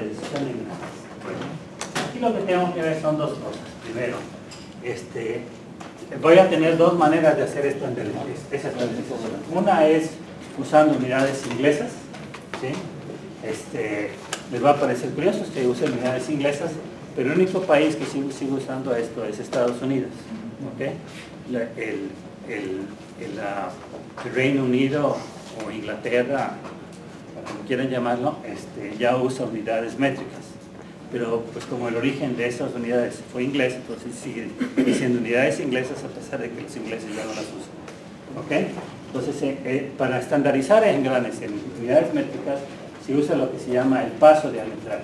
decisión en engranes. Bueno, aquí lo que tengo que ver son dos cosas. Primero, voy a tener dos maneras de hacer esta estandarización. Una es usando unidades inglesas, ¿sí? Les va a parecer curioso que usen unidades inglesas, pero el único país que sigue usando esto es Estados Unidos, ¿okay? El Reino Unido o Inglaterra, como quieran llamarlo, ya usa unidades métricas, pero pues como el origen de esas unidades fue inglés, entonces sigue diciendo unidades inglesas a pesar de que los ingleses ya no las usan, ¿okay? Entonces para estandarizar engranes en unidades métricas se usa lo que se llama el paso diametral.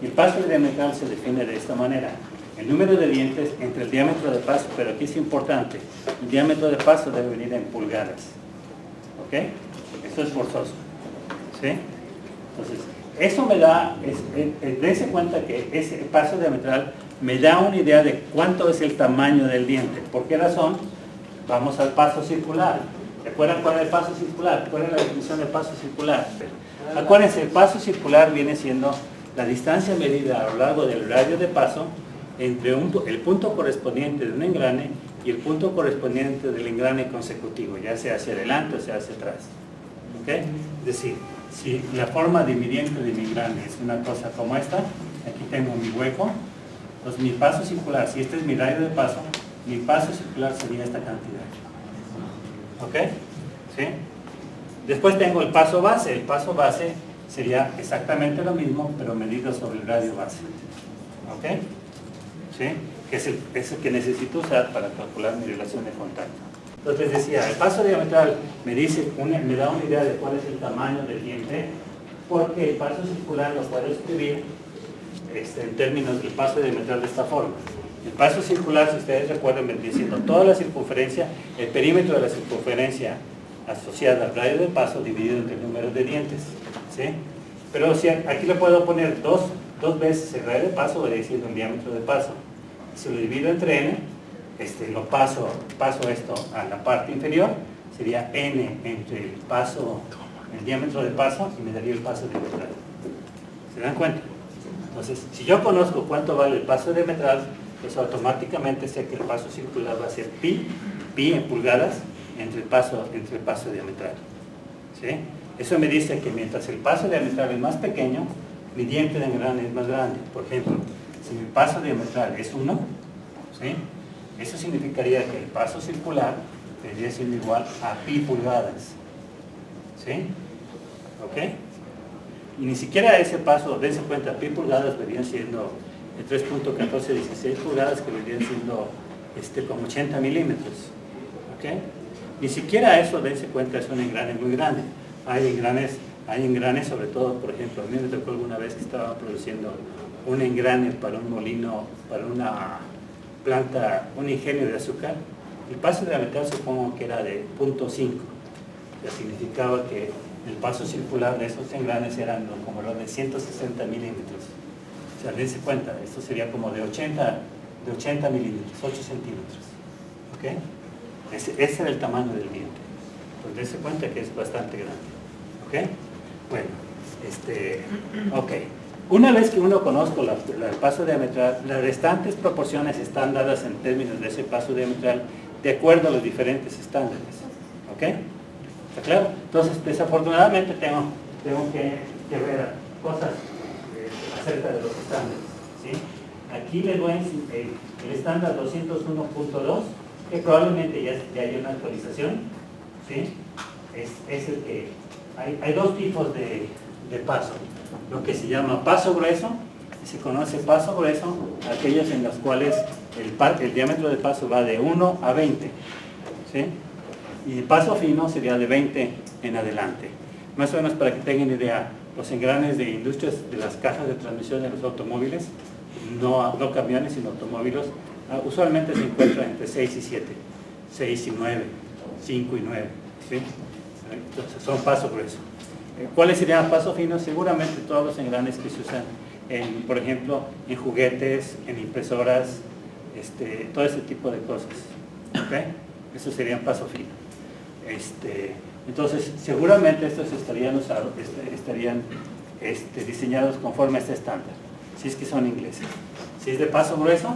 Y el paso diametral se define de esta manera: el número de dientes entre el diámetro de paso, pero aquí es importante, el diámetro de paso debe venir en pulgadas, ¿ok? Eso es forzoso, ¿sí? Entonces, eso me da, dense cuenta que ese paso diametral me da una idea de cuánto es el tamaño del diente. ¿Por qué razón? Vamos al paso circular. ¿Recuerdan cuál es el paso circular? ¿Cuál es la definición del paso circular? Acuérdense, el paso circular viene siendo la distancia medida a lo largo del radio de paso entre el punto correspondiente de un engrane y el punto correspondiente del engrane consecutivo, ya sea hacia adelante o sea hacia atrás. ¿Okay? Es decir, si la forma dividiente de mi engrane es una cosa como esta, aquí tengo mi hueco, entonces mi paso circular, si este es mi radio de paso, mi paso circular sería esta cantidad. ¿Ok? ¿Sí? Después tengo el paso base. El paso base sería exactamente lo mismo, pero medido sobre el radio base. ¿Ok? ¿Sí? Que es el que necesito usar para calcular mi relación de contacto. Entonces decía, el paso diametral me da una idea de cuál es el tamaño del diente, porque el paso circular lo puedo escribir en términos del paso diametral de esta forma. El paso circular, si ustedes recuerdan, vendría siendo toda la circunferencia, el perímetro de la circunferencia asociada al radio de paso dividido entre el número de dientes, ¿sí? Pero si aquí le puedo poner dos veces el radio de paso, voy diciendo el diámetro de paso. Si lo divido entre n, lo paso esto a la parte inferior, sería n entre el diámetro de paso y me daría el paso diametral. ¿Se dan cuenta? Entonces, si yo conozco cuánto vale el paso diametral, pues automáticamente sé que el paso circular va a ser pi en pulgadas entre el paso diametral, ¿sí? Eso me dice que mientras el paso diametral es más pequeño, mi diente de engrane es más grande. Por ejemplo, si mi paso diametral es 1, ¿sí? Eso significaría que el paso circular vendría siendo igual a pi pulgadas, ¿sí? ¿Ok? Y ni siquiera ese paso, dense cuenta, pi pulgadas vendrían siendo de 3.1416 pulgadas, que vendrían siendo como 80 milímetros, ¿ok? Ni siquiera eso, dense cuenta, es un engrane muy grande. Hay engranes, sobre todo, por ejemplo, a mí me tocó alguna vez que estaba produciendo un engrane para un molino, para una planta, un ingenio de azúcar. El paso diametral supongo que era de 0.5, que significaba que el paso circular de esos engranes eran como los de 160 milímetros. O sea, dense cuenta, esto sería como de 80 milímetros, 8 centímetros. ¿Ok? Ese era el tamaño del diente. Pues dense cuenta que es bastante grande. ¿Ok? Bueno, ok. Una vez que uno conozca el paso diametral, las restantes proporciones están dadas en términos de ese paso diametral de acuerdo a los diferentes estándares. ¿Ok? ¿Está claro? Entonces, desafortunadamente tengo que ver cosas acerca de los estándares, ¿sí? Aquí les voy a enseñar el estándar 201.2, que probablemente ya haya una actualización, ¿sí? Es el que hay dos tipos de paso, lo que se llama paso grueso, se conoce paso grueso, aquellos en los cuales el diámetro de paso va de 1 a 20, ¿sí? Y el paso fino sería de 20 en adelante. Más o menos para que tengan idea, los engranes de industrias de las cajas de transmisión de los automóviles, no camiones sino automóviles, usualmente se encuentran entre 6 y 7, 6 y 9, 5 y 9, ¿sí? Entonces son paso grueso. ¿Cuáles serían paso fino? Seguramente todos los engranes que se usan, por ejemplo, en juguetes, en impresoras, todo ese tipo de cosas. ¿Okay? Eso serían paso fino. Entonces, seguramente estos estarían diseñados conforme a este estándar, si es que son ingleses. Si es de paso grueso,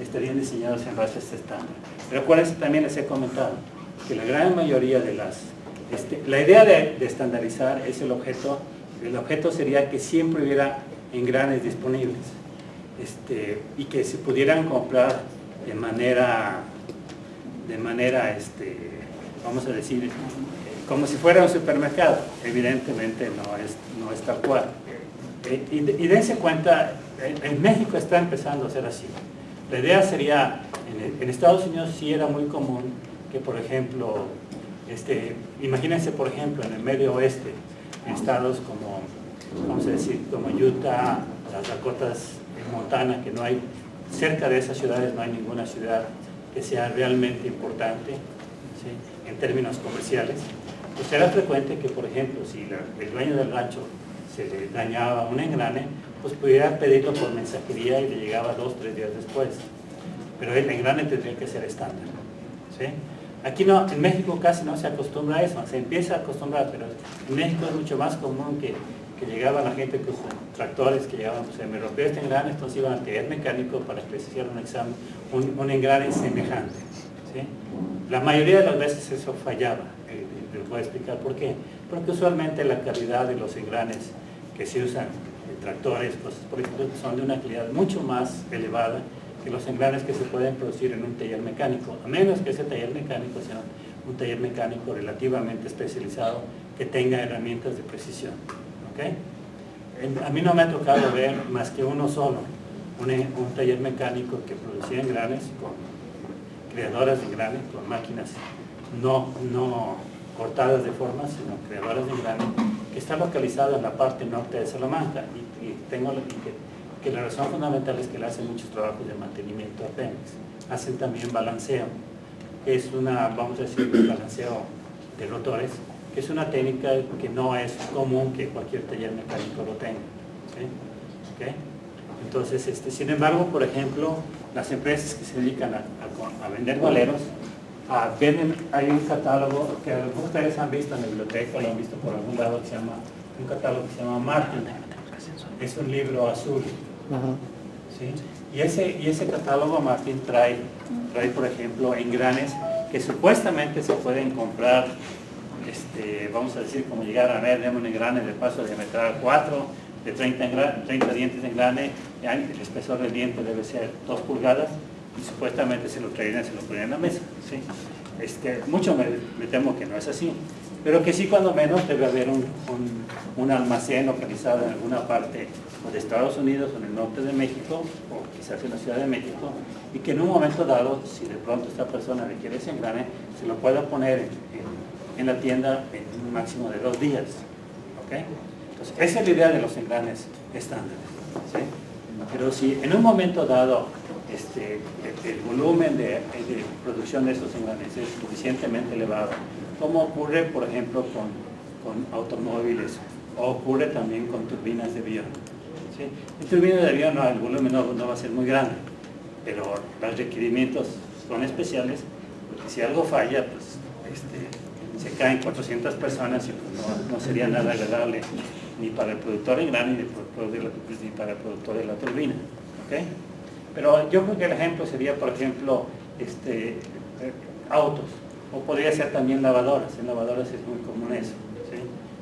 estarían diseñados en base a este estándar. Pero acuérdense, también les he comentado que la gran mayoría de las... la idea de estandarizar es el objeto sería que siempre hubiera engranes disponibles y que se pudieran comprar de manera vamos a decir, como si fuera un supermercado. Evidentemente no es tal cual. Y dense cuenta, en México está empezando a ser así. La idea sería, en Estados Unidos sí era muy común que, por ejemplo, imagínense, por ejemplo, en el medio oeste, en estados como, vamos a decir, como Utah, las Dakotas, Montana, que no hay, cerca de esas ciudades no hay ninguna ciudad que sea realmente importante, ¿sí?, en términos comerciales. Pues era frecuente que, por ejemplo, si el dueño del rancho se le dañaba un engrane, pues pudiera pedirlo por mensajería y le llegaba 2 o 3 días después. Pero el engrane tendría que ser estándar, ¿sí? Aquí no, en México casi no se acostumbra a eso, se empieza a acostumbrar, pero en México es mucho más común que llegaba la gente con tractores que llegaban, pues, me rompió este engrane, entonces iban al taller mecánico para que les hiciera un examen, un engrane semejante, ¿sí? La mayoría de las veces eso fallaba. Les voy a explicar por qué. Porque usualmente la calidad de los engranes que se usan en tractores, cosas por ejemplo, son de una calidad mucho más elevada que los engranes que se pueden producir en un taller mecánico, a menos que ese taller mecánico sea un taller mecánico relativamente especializado que tenga herramientas de precisión. ¿Okay? A mí no me ha tocado ver más que uno solo, un taller mecánico que producía engranes con creadoras de engranes, con máquinas no cortadas de forma, sino creadoras de engranes, que está localizado en la parte norte de Salamanca, que la razón fundamental es que le hacen muchos trabajos de mantenimiento a Pemex. Hacen también balanceo, que es vamos a decir, un balanceo de rotores, que es una técnica que no es común que cualquier taller mecánico lo tenga, ¿sí? ¿Okay? Entonces, sin embargo, por ejemplo, las empresas que se dedican a vender boleros, hay un catálogo que algunos de ustedes han visto en la biblioteca, lo han visto por algún lado, que se llama, un catálogo que se llama Martin. Es un libro azul. ¿Sí? Y ese catálogo Martin trae, por ejemplo, engranes que supuestamente se pueden comprar, vamos a decir, como llegar a ver, un engrane de paso diametral 4, de 30 dientes de engrane, el espesor del diente debe ser 2 pulgadas, y supuestamente se lo traerían en la mesa, ¿sí? Mucho me temo que no es así, pero que sí, cuando menos debe haber un almacén localizado en alguna parte de Estados Unidos o en el norte de México, o quizás en la Ciudad de México, y que en un momento dado, si de pronto esta persona requiere ese engrane, se lo pueda poner en la tienda en un máximo de 2 días. ¿Okay? Entonces, esa es la idea de los engranes estándares, ¿sí? Pero si en un momento dado el volumen de producción de esos engranes es suficientemente elevado, como ocurre, por ejemplo, con automóviles, o ocurre también con turbinas de avión, ¿sí? En turbinas de avión el volumen no va a ser muy grande, pero los requerimientos son especiales, porque si algo falla, pues se caen 400 personas y pues no sería nada agradable ni para el productor en grano ni para el productor de la turbina. ¿Okay? Pero yo creo que el ejemplo sería, por ejemplo, autos, o podría ser también lavadoras. En lavadoras es muy común eso, ¿sí?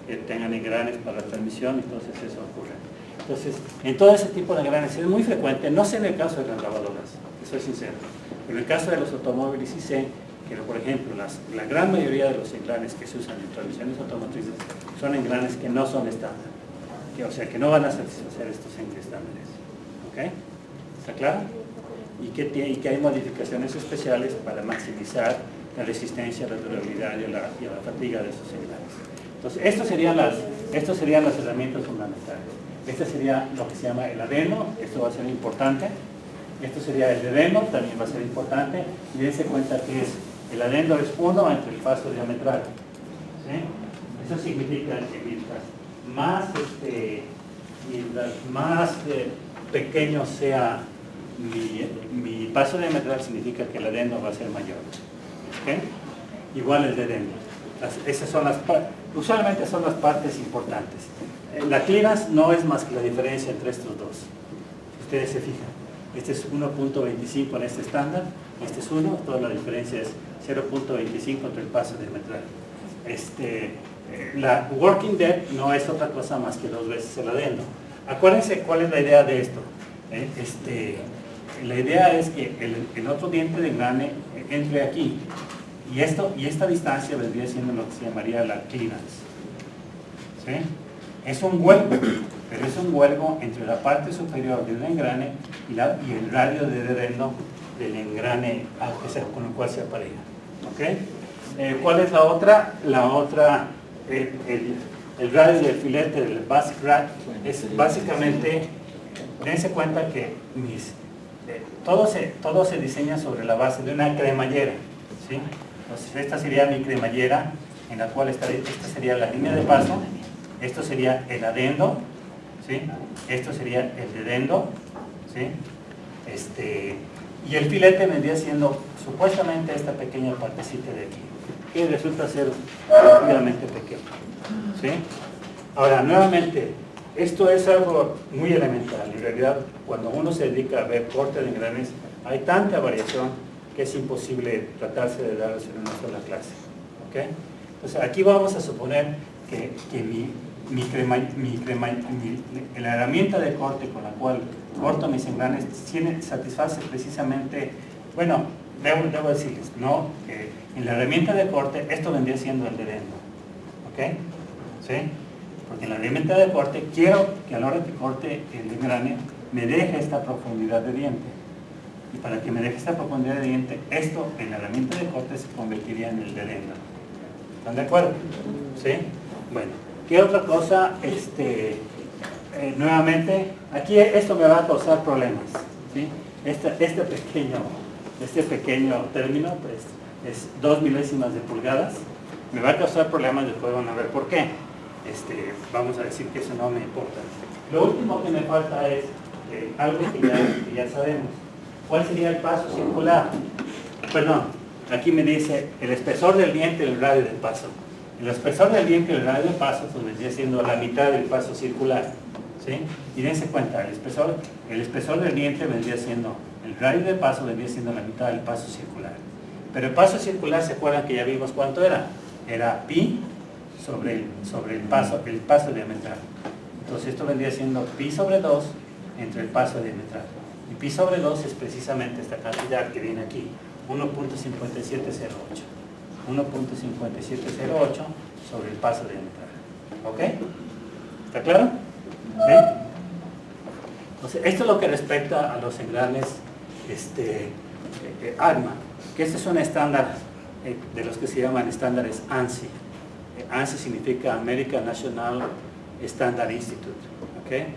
Que tengan engranes para la transmisión, entonces eso ocurre. Entonces, en todo ese tipo de engranes es muy frecuente, no sé en el caso de las lavadoras, soy sincero, pero en el caso de los automóviles sí sé que, por ejemplo, la gran mayoría de los engranes que se usan en transmisiones automotrices son engranes que no son estándar, o sea, que no van a satisfacer estos estándares. ¿Okay? ¿Está claro? Y que hay modificaciones especiales para maximizar la resistencia, la durabilidad y la fatiga de esos engranes. Entonces, estas serían las herramientas fundamentales. Este sería lo que se llama el adeno, esto va a ser importante. Esto sería el dedeno, también va a ser importante. Y dense cuenta que el adeno es 1 entre el paso diametral. ¿Sí? Eso significa que mientras más pequeño sea mi paso diametral, significa que el adeno va a ser mayor. ¿Okay? Igual el dedeno. Esas son usualmente son las partes importantes. La clearance no es más que la diferencia entre estos dos. Ustedes se fijan, este es 1.25 en este estándar, este es 1, toda la diferencia es 0.25 entre el paso diametral. La working depth no es otra cosa más que 2 veces el adendo. Acuérdense cuál es la idea de esto. La idea es que el otro diente de engrane entre aquí y esta distancia vendría siendo lo que se llamaría la clearance. ¿Sí? Es un huelgo, pero es un huelgo entre la parte superior del engrane y el radio de dedendo del engrane con el cual se apareja. ¿Okay? ¿Cuál es la otra? La otra, el radio del filete del basic rack es básicamente, dense cuenta que todo se diseña sobre la base de una cremallera. ¿Sí? Entonces esta sería mi cremallera, en la cual esta sería la línea de paso, esto sería el adendo, ¿sí? Esto sería el dedendo, ¿sí? Y el filete vendría siendo supuestamente esta pequeña partecita de aquí, que resulta ser relativamente pequeño. ¿Sí? Ahora, nuevamente, esto es algo muy elemental. En realidad, cuando uno se dedica a ver corte de engranes, hay tanta variación que es imposible tratarse de darlos en una sola clase. ¿Okay? Entonces, aquí vamos a suponer que la herramienta de corte con la cual corto mis engranes satisface precisamente, bueno, debo decirles, ¿no? Que en la herramienta de corte esto vendría siendo el dedendo. ¿Ok? ¿Sí? Porque en la herramienta de corte quiero que a la hora que corte el engrane me deje esta profundidad de diente. Y para que me deje esta profundidad de diente, esto en la herramienta de corte se convertiría en el dedendo. ¿Están de acuerdo? ¿Sí? Bueno, ¿qué otra cosa? Nuevamente, aquí esto me va a causar problemas. ¿Sí? Este pequeño término pues, es 2 milésimas de pulgadas. Me va a causar problemas, después van a ver por qué. Vamos a decir que eso no me importa. Lo último que me falta es algo que ya sabemos. ¿Cuál sería el paso circular? Perdón, aquí me dice el espesor del diente y el radio de paso. El espesor del diente y el radio de paso pues vendría siendo la mitad del paso circular. ¿Sí? Y dense cuenta, el espesor del diente vendría siendo, el radio de paso vendría siendo la mitad del paso circular. Pero el paso circular, ¿se acuerdan que ya vimos cuánto era? Era pi sobre el paso diametral. Entonces esto vendría siendo pi sobre 2 entre el paso diametral. Y pi sobre 2 es precisamente esta cantidad que viene aquí, 1.5708. 1.5708 sobre el paso diametral. ¿Ok? ¿Está claro? ¿Sí? Entonces, esto es lo que respecta a los engranes ANMA, que este es un estándar de los que se llaman estándares ANSI. ANSI significa American National Standard Institute. ¿Okay?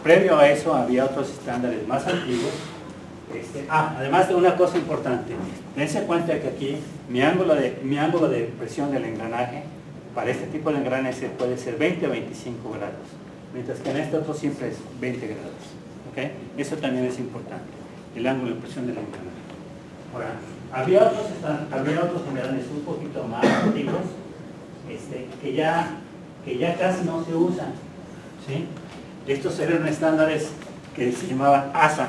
Previo a eso había otros estándares más antiguos. Además de una cosa importante, dense cuenta de que aquí mi ángulo de presión del engranaje para este tipo de engranes puede ser 20 a 25 grados, mientras que en este otro siempre es 20 grados. ¿Okay? Eso también es importante, el ángulo de presión del engranaje. Ahora, había otros engranes un poquito más antiguos que ya casi no se usan. ¿Sí? Estos eran estándares que se llamaban ASA.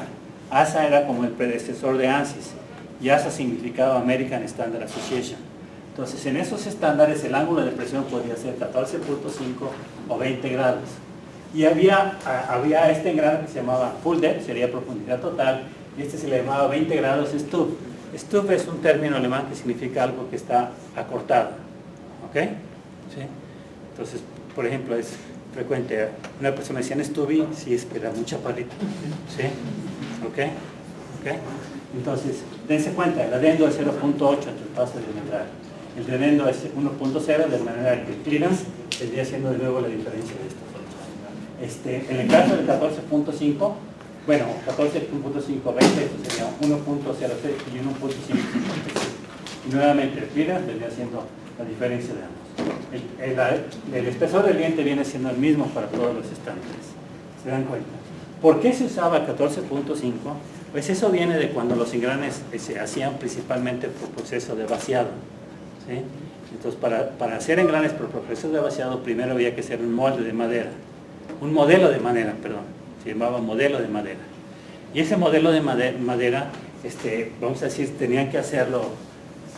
ASA era como el predecesor de ANSYS y ASA significaba American Standard Association. Entonces, en esos estándares el ángulo de presión podía ser 14.5 o 20 grados. Y había este engrane que se llamaba full depth, sería profundidad total, y este se le llamaba 20 grados Stub. Stub es un término alemán que significa algo que está acortado. ¿Ok? ¿Sí? Entonces, por ejemplo, es frecuente, una persona decía Stubi, si es que da mucha palita. ¿Sí? ¿Ok? ¿Ok? Entonces, dense cuenta, el adendo es 0.8 entre el paso diametral. El dedendo es 1.0, de manera que el clearance vendría siendo de nuevo la diferencia de estos otros. En el caso del 14.5, bueno, 14.5, 20, esto sería 1.06 y 1.5. Y nuevamente el clearance vendría siendo la diferencia de ambos. El espesor del diente viene siendo el mismo para todos los estándares. ¿Se dan cuenta? ¿Por qué se usaba 14.5? Pues eso viene de cuando los engranes se hacían principalmente por proceso de vaciado. ¿Sí? Entonces, para hacer engranes por proceso de vaciado, primero había que hacer un molde de madera. Un modelo de madera, perdón. Se llamaba modelo de madera. Y ese modelo de madera, vamos a decir, tenían que hacerlo,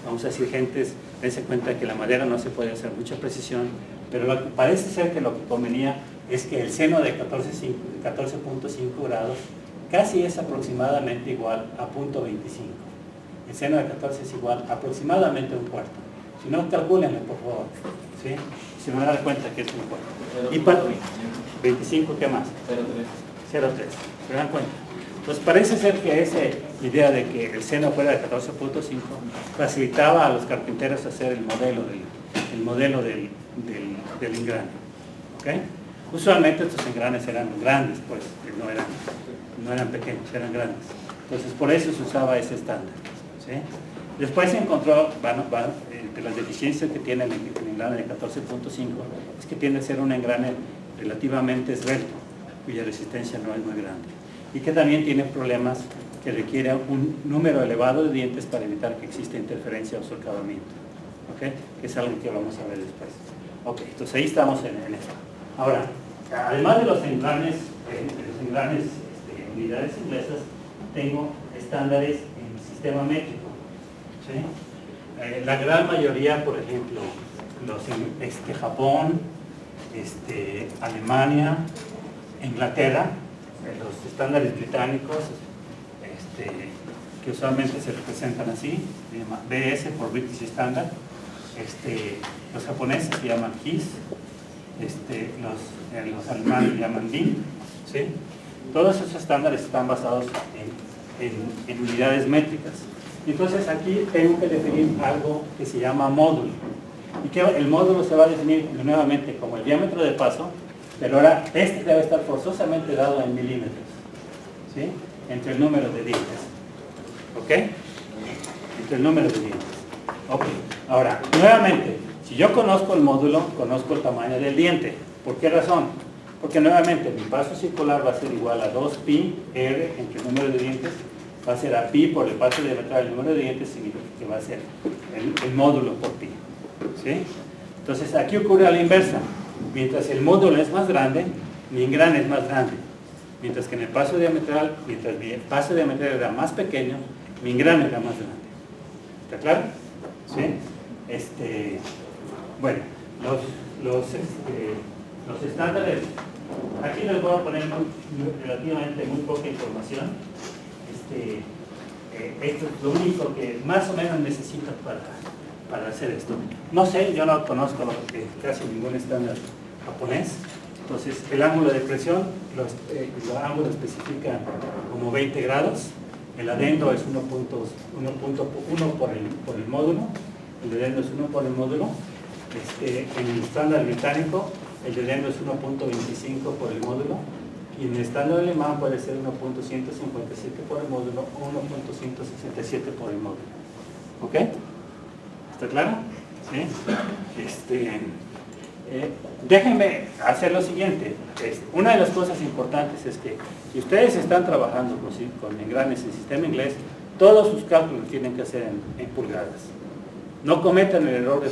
vamos a decir, gentes, dense cuenta que la madera no se puede hacer mucha precisión, pero parece ser que lo que convenía es que el seno de 14.5 grados casi es aproximadamente igual a 0.25. El seno de 14 es igual a aproximadamente un cuarto. Si no, calcúlenlo, por favor. ¿Sí? Se van a dar cuenta que es un cuarto. Y para 25, ¿qué más? 0.3. ¿Se dan cuenta? Entonces parece ser que esa idea de que el seno fuera de 14.5 facilitaba a los carpinteros hacer el modelo del engrane. ¿Okay? Usualmente estos engranes eran grandes, pues no eran pequeños, eran grandes. Entonces por eso se usaba ese estándar. ¿Sí? Después se encontró, entre las deficiencias que tiene el engrane de 14.5 es que tiende a ser un engrane relativamente esbelto, cuya resistencia no es muy grande. Y que también tiene problemas que requieren un número elevado de dientes para evitar que exista interferencia o socavamiento. ¿Okay? Que es algo que vamos a ver después. Ok, entonces ahí estamos en esto. Ahora, además de los engranes, unidades inglesas, tengo estándares en sistema métrico. ¿Sí? La gran mayoría, por ejemplo, Japón, Alemania, Inglaterra, los estándares británicos, que usualmente se representan así, BS por British Standard, los japoneses se llaman HIS, los alemanes se llaman DIN, ¿sí? Todos esos estándares están basados en unidades métricas. Entonces aquí tengo que definir algo que se llama módulo. Y que el módulo se va a definir nuevamente como el diámetro de paso, pero ahora debe estar forzosamente dado en milímetros, ¿sí? Entre el número de dientes. ¿Ok? Entre el número de dientes. Ok. Ahora, nuevamente, si yo conozco el módulo, conozco el tamaño del diente. ¿Por qué razón? Porque nuevamente mi paso circular va a ser igual a 2pi r entre el número de dientes, va a ser a pi por el paso diametral del número de dientes, significa que va a ser el módulo por pi. ¿Sí? Entonces aquí ocurre a la inversa. Mientras el módulo es más grande, mi engrane es más grande. Mientras que en el paso diametral, mientras mi paso diametral era más pequeño, mi engrane era más grande. ¿Está claro? ¿Sí? Bueno, los estándares, aquí les voy a poner relativamente muy poca información. Esto es lo único que más o menos necesito para hacer esto. No sé, yo no conozco casi ningún estándar japonés. Entonces, el ángulo de presión, los ángulos especifican como 20 grados. El adendo es 1.1 por el módulo. El dedendo es 1 por el módulo. En el estándar británico, el dedendo es 1.25 por el módulo. Y en el estándar alemán puede ser 1.157 por el módulo o 1.167 por el módulo. ¿Ok? ¿Está claro? ¿Sí? Déjenme hacer lo siguiente. Una de las cosas importantes es que si ustedes están trabajando con engranes en sistema inglés, todos sus cálculos tienen que hacer en pulgadas. No cometan el error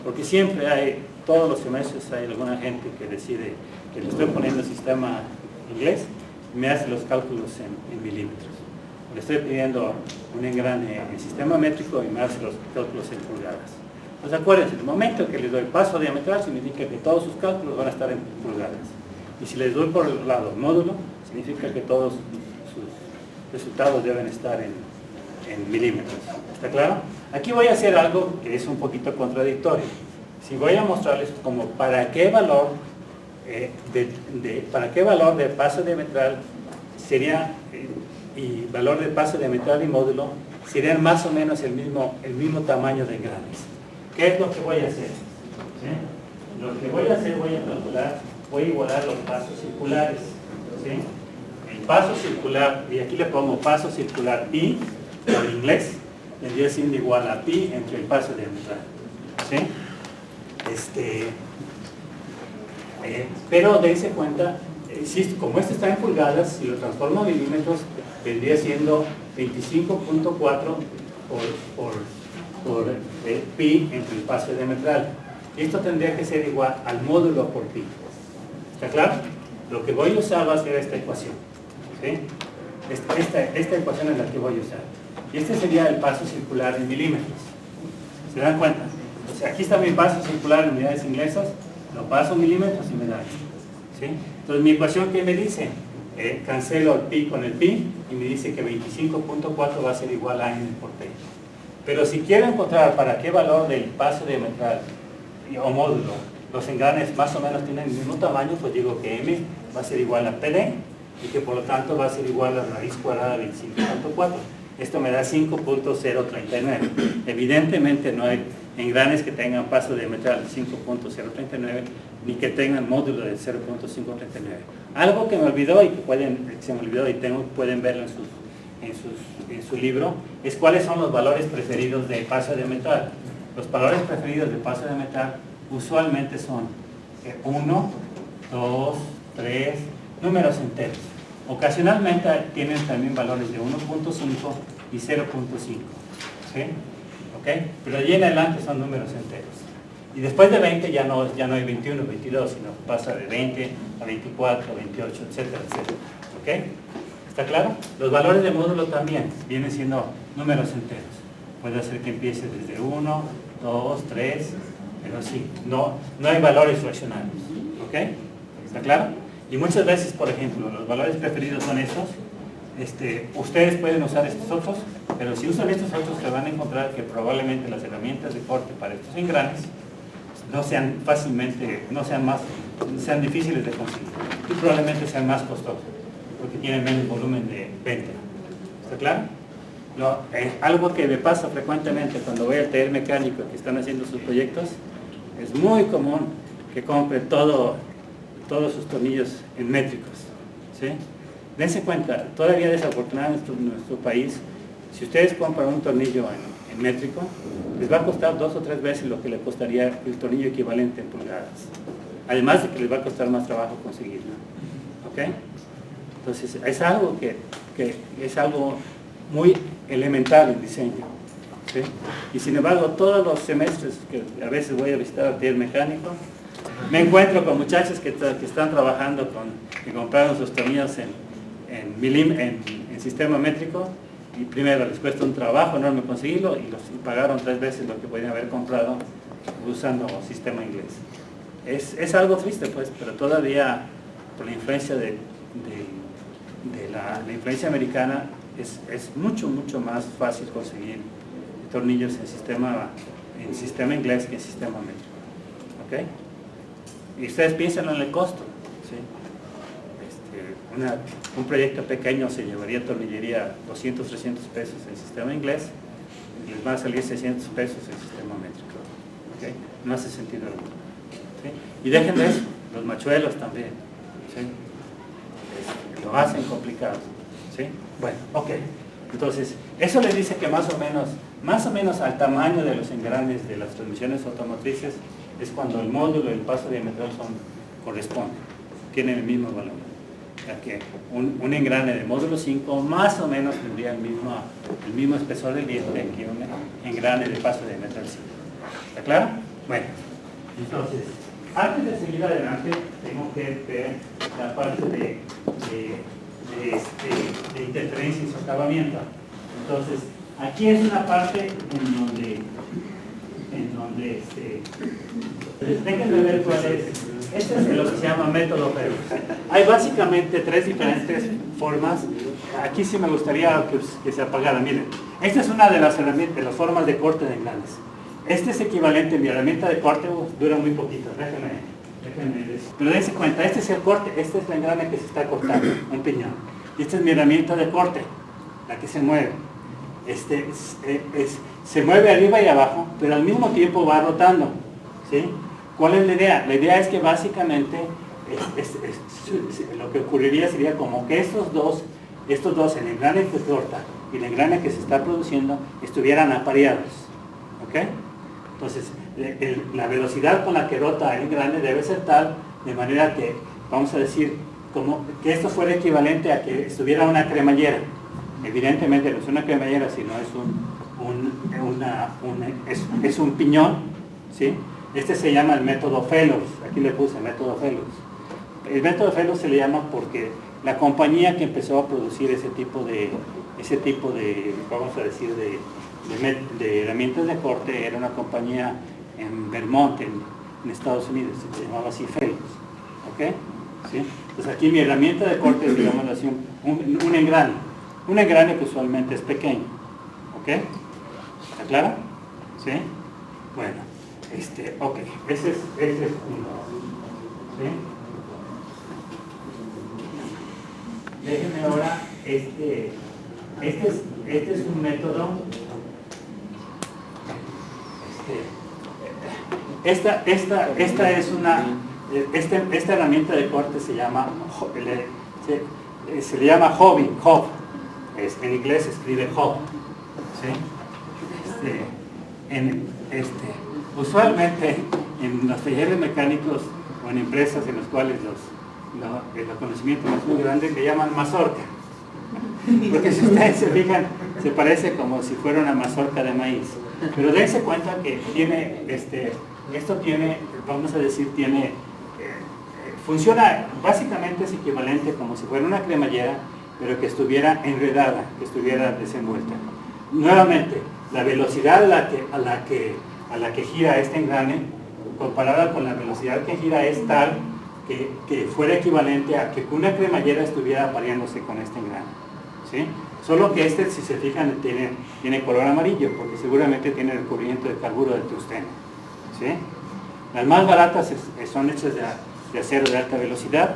porque siempre todos los semestres hay alguna gente que decide que le estoy poniendo el sistema inglés y me hace los cálculos en milímetros. Le estoy pidiendo un engrane en sistema métrico y me hace los cálculos en pulgadas. Pues acuérdense, el momento que les doy paso diametral significa que todos sus cálculos van a estar en pulgadas. Y si les doy por el lado módulo, significa que todos sus resultados deben estar en milímetros. ¿Está claro? Aquí voy a hacer algo que es un poquito contradictorio. Si voy a mostrarles como para qué valor de paso diametral sería y valor de paso diametral y módulo serían más o menos el mismo tamaño de engranes. ¿Qué es lo que voy a hacer? ¿Sí? Lo que voy a hacer, voy a igualar los pasos circulares. ¿Sí? El paso circular, y aquí le pongo paso circular pi, por inglés, vendría siendo igual a pi entre el paso diametral. ¿Sí? Pero dense cuenta, como este está en pulgadas, si lo transformo a milímetros, vendría siendo 25.4 por pi entre el paso diametral. Esto tendría que ser igual al módulo por pi. ¿Está claro? Lo que voy a usar va a ser esta ecuación. ¿Sí? Esta ecuación es la que voy a usar. Y este sería el paso circular en milímetros. ¿Se dan cuenta? Entonces, aquí está mi paso circular en unidades inglesas, lo paso en milímetros y me da esto. ¿Sí? Entonces, mi ecuación, ¿qué me dice? Cancelo el pi con el pi y me dice que 25.4 va a ser igual a n por p. Pero si quiero encontrar para qué valor del paso diametral o módulo los engranes más o menos tienen el mismo tamaño, pues digo que m va a ser igual a pd y que por lo tanto va a ser igual a raíz cuadrada de 25.4. Esto me da 5.039. Evidentemente no hay engranes que tengan paso diametral de 5.039 ni que tengan módulo de 0.539. Algo que me olvidó y que pueden verlo en su libro es cuáles son los valores preferidos de paso diametral. Los valores preferidos de paso diametral usualmente son 1, 2, 3, números enteros. Ocasionalmente tienen también valores de 1.5 y 0.5. ¿Sí? ¿Okay? Pero allí en adelante son números enteros. Y después de 20 ya no hay 21, 22, sino pasa de 20 a 24, 28, etcétera, etcétera. ¿Okay? ¿Está claro? Los valores de módulo también vienen siendo números enteros. Puede ser que empiece desde 1, 2, 3, pero sí, no hay valores fraccionarios. ¿Ok? ¿Está claro? Y muchas veces, por ejemplo, los valores preferidos son estos. Ustedes pueden usar estos otros, pero si usan estos otros se van a encontrar que probablemente las herramientas de corte para estos engranes no sean sean difíciles de conseguir y probablemente sean más costosos porque tienen menos volumen de venta. ¿Está claro? Algo que me pasa frecuentemente cuando voy al taller mecánico que están haciendo sus proyectos, es muy común que compren todos sus tornillos en métricos. ¿Sí? Dense cuenta, todavía desafortunadamente en nuestro país, si ustedes compran un tornillo en métrico, les va a costar 2 o 3 veces lo que le costaría el tornillo equivalente en pulgadas. Además de que les va a costar más trabajo conseguirlo. ¿Ok? Entonces, es algo que es algo muy elemental en diseño. ¿Sí? Y sin embargo, todos los semestres que a veces voy a visitar el taller mecánico, me encuentro con muchachos que están trabajando que compraron sus tornillos en sistema métrico y primero les cuesta un trabajo enorme conseguirlo y pagaron 3 veces lo que podían haber comprado usando sistema inglés. Es algo triste, pues, pero todavía por la influencia de la influencia americana es mucho más fácil conseguir tornillos en sistema inglés que en sistema métrico. ¿Ok? Y ustedes piensan en el costo. ¿Sí? Un proyecto pequeño se llevaría tornillería 200, 300 pesos en sistema inglés y les van a salir 600 pesos en sistema métrico. ¿Okay? No hace sentido alguno. ¿Sí? Y dejen de eso, los machuelos también. ¿Sí? Lo hacen complicado. ¿Sí? Bueno, ok. Entonces, eso les dice que más o menos al tamaño de los engranes de las transmisiones automotrices es cuando el módulo y el paso diametral corresponden, tienen el mismo valor. O sea que un engrane de módulo 5 más o menos tendría el mismo espesor del diente que un engrane de paso diametral 5. ¿Está claro? Bueno, entonces, antes de seguir adelante, tengo que ver la parte de interferencia y socavamiento. Entonces, aquí es una parte en donde déjenme ver cuál es. Este es lo que se llama método Fergus. Hay básicamente 3 diferentes formas. Aquí sí me gustaría que se apagara. Miren, esta es una de las formas de corte de engranes. Este es equivalente, mi herramienta de corte dura muy poquito. Déjenme decir. Pero dense cuenta, este es el corte, este es la engrane que se está cortando, un piñón. Y esta es mi herramienta de corte, la que se mueve. Se mueve arriba y abajo, pero al mismo tiempo va rotando. ¿Sí? ¿Cuál es la idea? La idea es que básicamente lo que ocurriría sería como que estos dos, el engrane que corta y el engrane que se está produciendo, estuvieran apareados. ¿Ok? Entonces, la velocidad con la que rota el engrane debe ser tal, de manera que, vamos a decir, como que esto fuera equivalente a que estuviera una cremallera. Evidentemente no es una cremallera, sino es es un piñón, ¿sí? Este se llama el método Fellows, aquí le puse método Fellows. El método Fellows se le llama porque la compañía que empezó a producir ese tipo de vamos a decir, de herramientas de corte era una compañía en Vermont, en Estados Unidos, se llamaba así Fellows, ¿ok? ¿Sí? Entonces aquí mi herramienta de corte es, digamos así, un engrane que usualmente es pequeño, ¿ok? ¿Está claro? ¿Sí? Bueno, ok, ese es uno, ¿sí? Déjenme ahora, este es un método, esta herramienta de corte se llama, se le llama hob, en inglés se escribe hob, ¿sí? Usualmente en los talleres mecánicos o en empresas en las cuales el conocimiento no es muy grande, le llaman mazorca. Porque si ustedes se fijan, se parece como si fuera una mazorca de maíz. Pero dense cuenta que tiene, esto tiene, vamos a decir, funciona, básicamente es equivalente como si fuera una cremallera, pero que estuviera enredada, que estuviera desenvuelta. Nuevamente, la velocidad a la que gira este engrane, comparada con la velocidad que gira, es tal que fuera equivalente a que una cremallera estuviera apareándose con este engrane, ¿sí? Solo que si se fijan, tiene color amarillo, porque seguramente tiene recubrimiento de carburo de tungsteno, ¿sí? Las más baratas son hechas de acero de alta velocidad,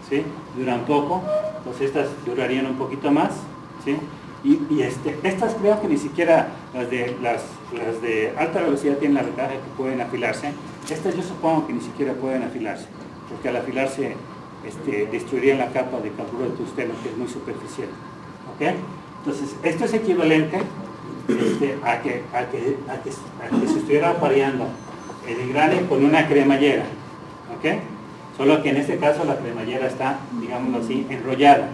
¿sí? Duran poco, entonces estas durarían un poquito más, ¿sí? Estas creo que ni siquiera las de alta velocidad tienen la ventaja que pueden afilarse. Estas yo supongo que ni siquiera pueden afilarse, porque al afilarse destruirían la capa de carburo de tungsteno, que es muy superficial, ¿ok? Entonces esto es equivalente a que se estuviera apareando el engrane con una cremallera, ¿ok? Solo que en este caso la cremallera está, digámoslo así, enrollada,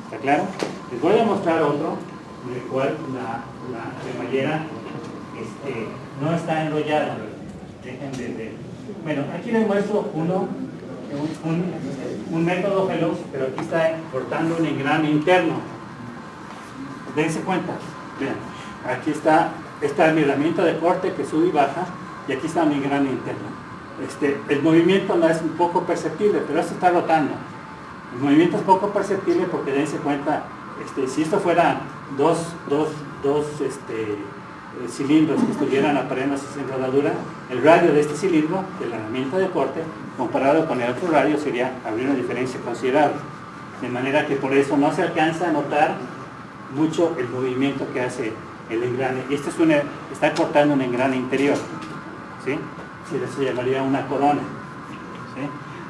¿está claro? Les voy a mostrar otro en el cual la cremallera no está enrollada. Dejen de. Bueno, aquí les muestro un método Fellows, pero aquí está cortando un engrane interno. Dense cuenta, vean, aquí está mi herramienta de corte que sube y baja, y aquí está mi engrane interno. El movimiento no es un poco perceptible, pero esto está rotando. El movimiento es poco perceptible porque dense cuenta, si esto fuera dos cilindros que estuvieran apareándose en rodadura, el radio de este cilindro, de la herramienta de corte, comparado con el otro radio, habría una diferencia considerable. De manera que por eso no se alcanza a notar mucho el movimiento que hace el engrane. Está cortando un engrane interior, ¿sí? Se llamaría una corona, ¿sí?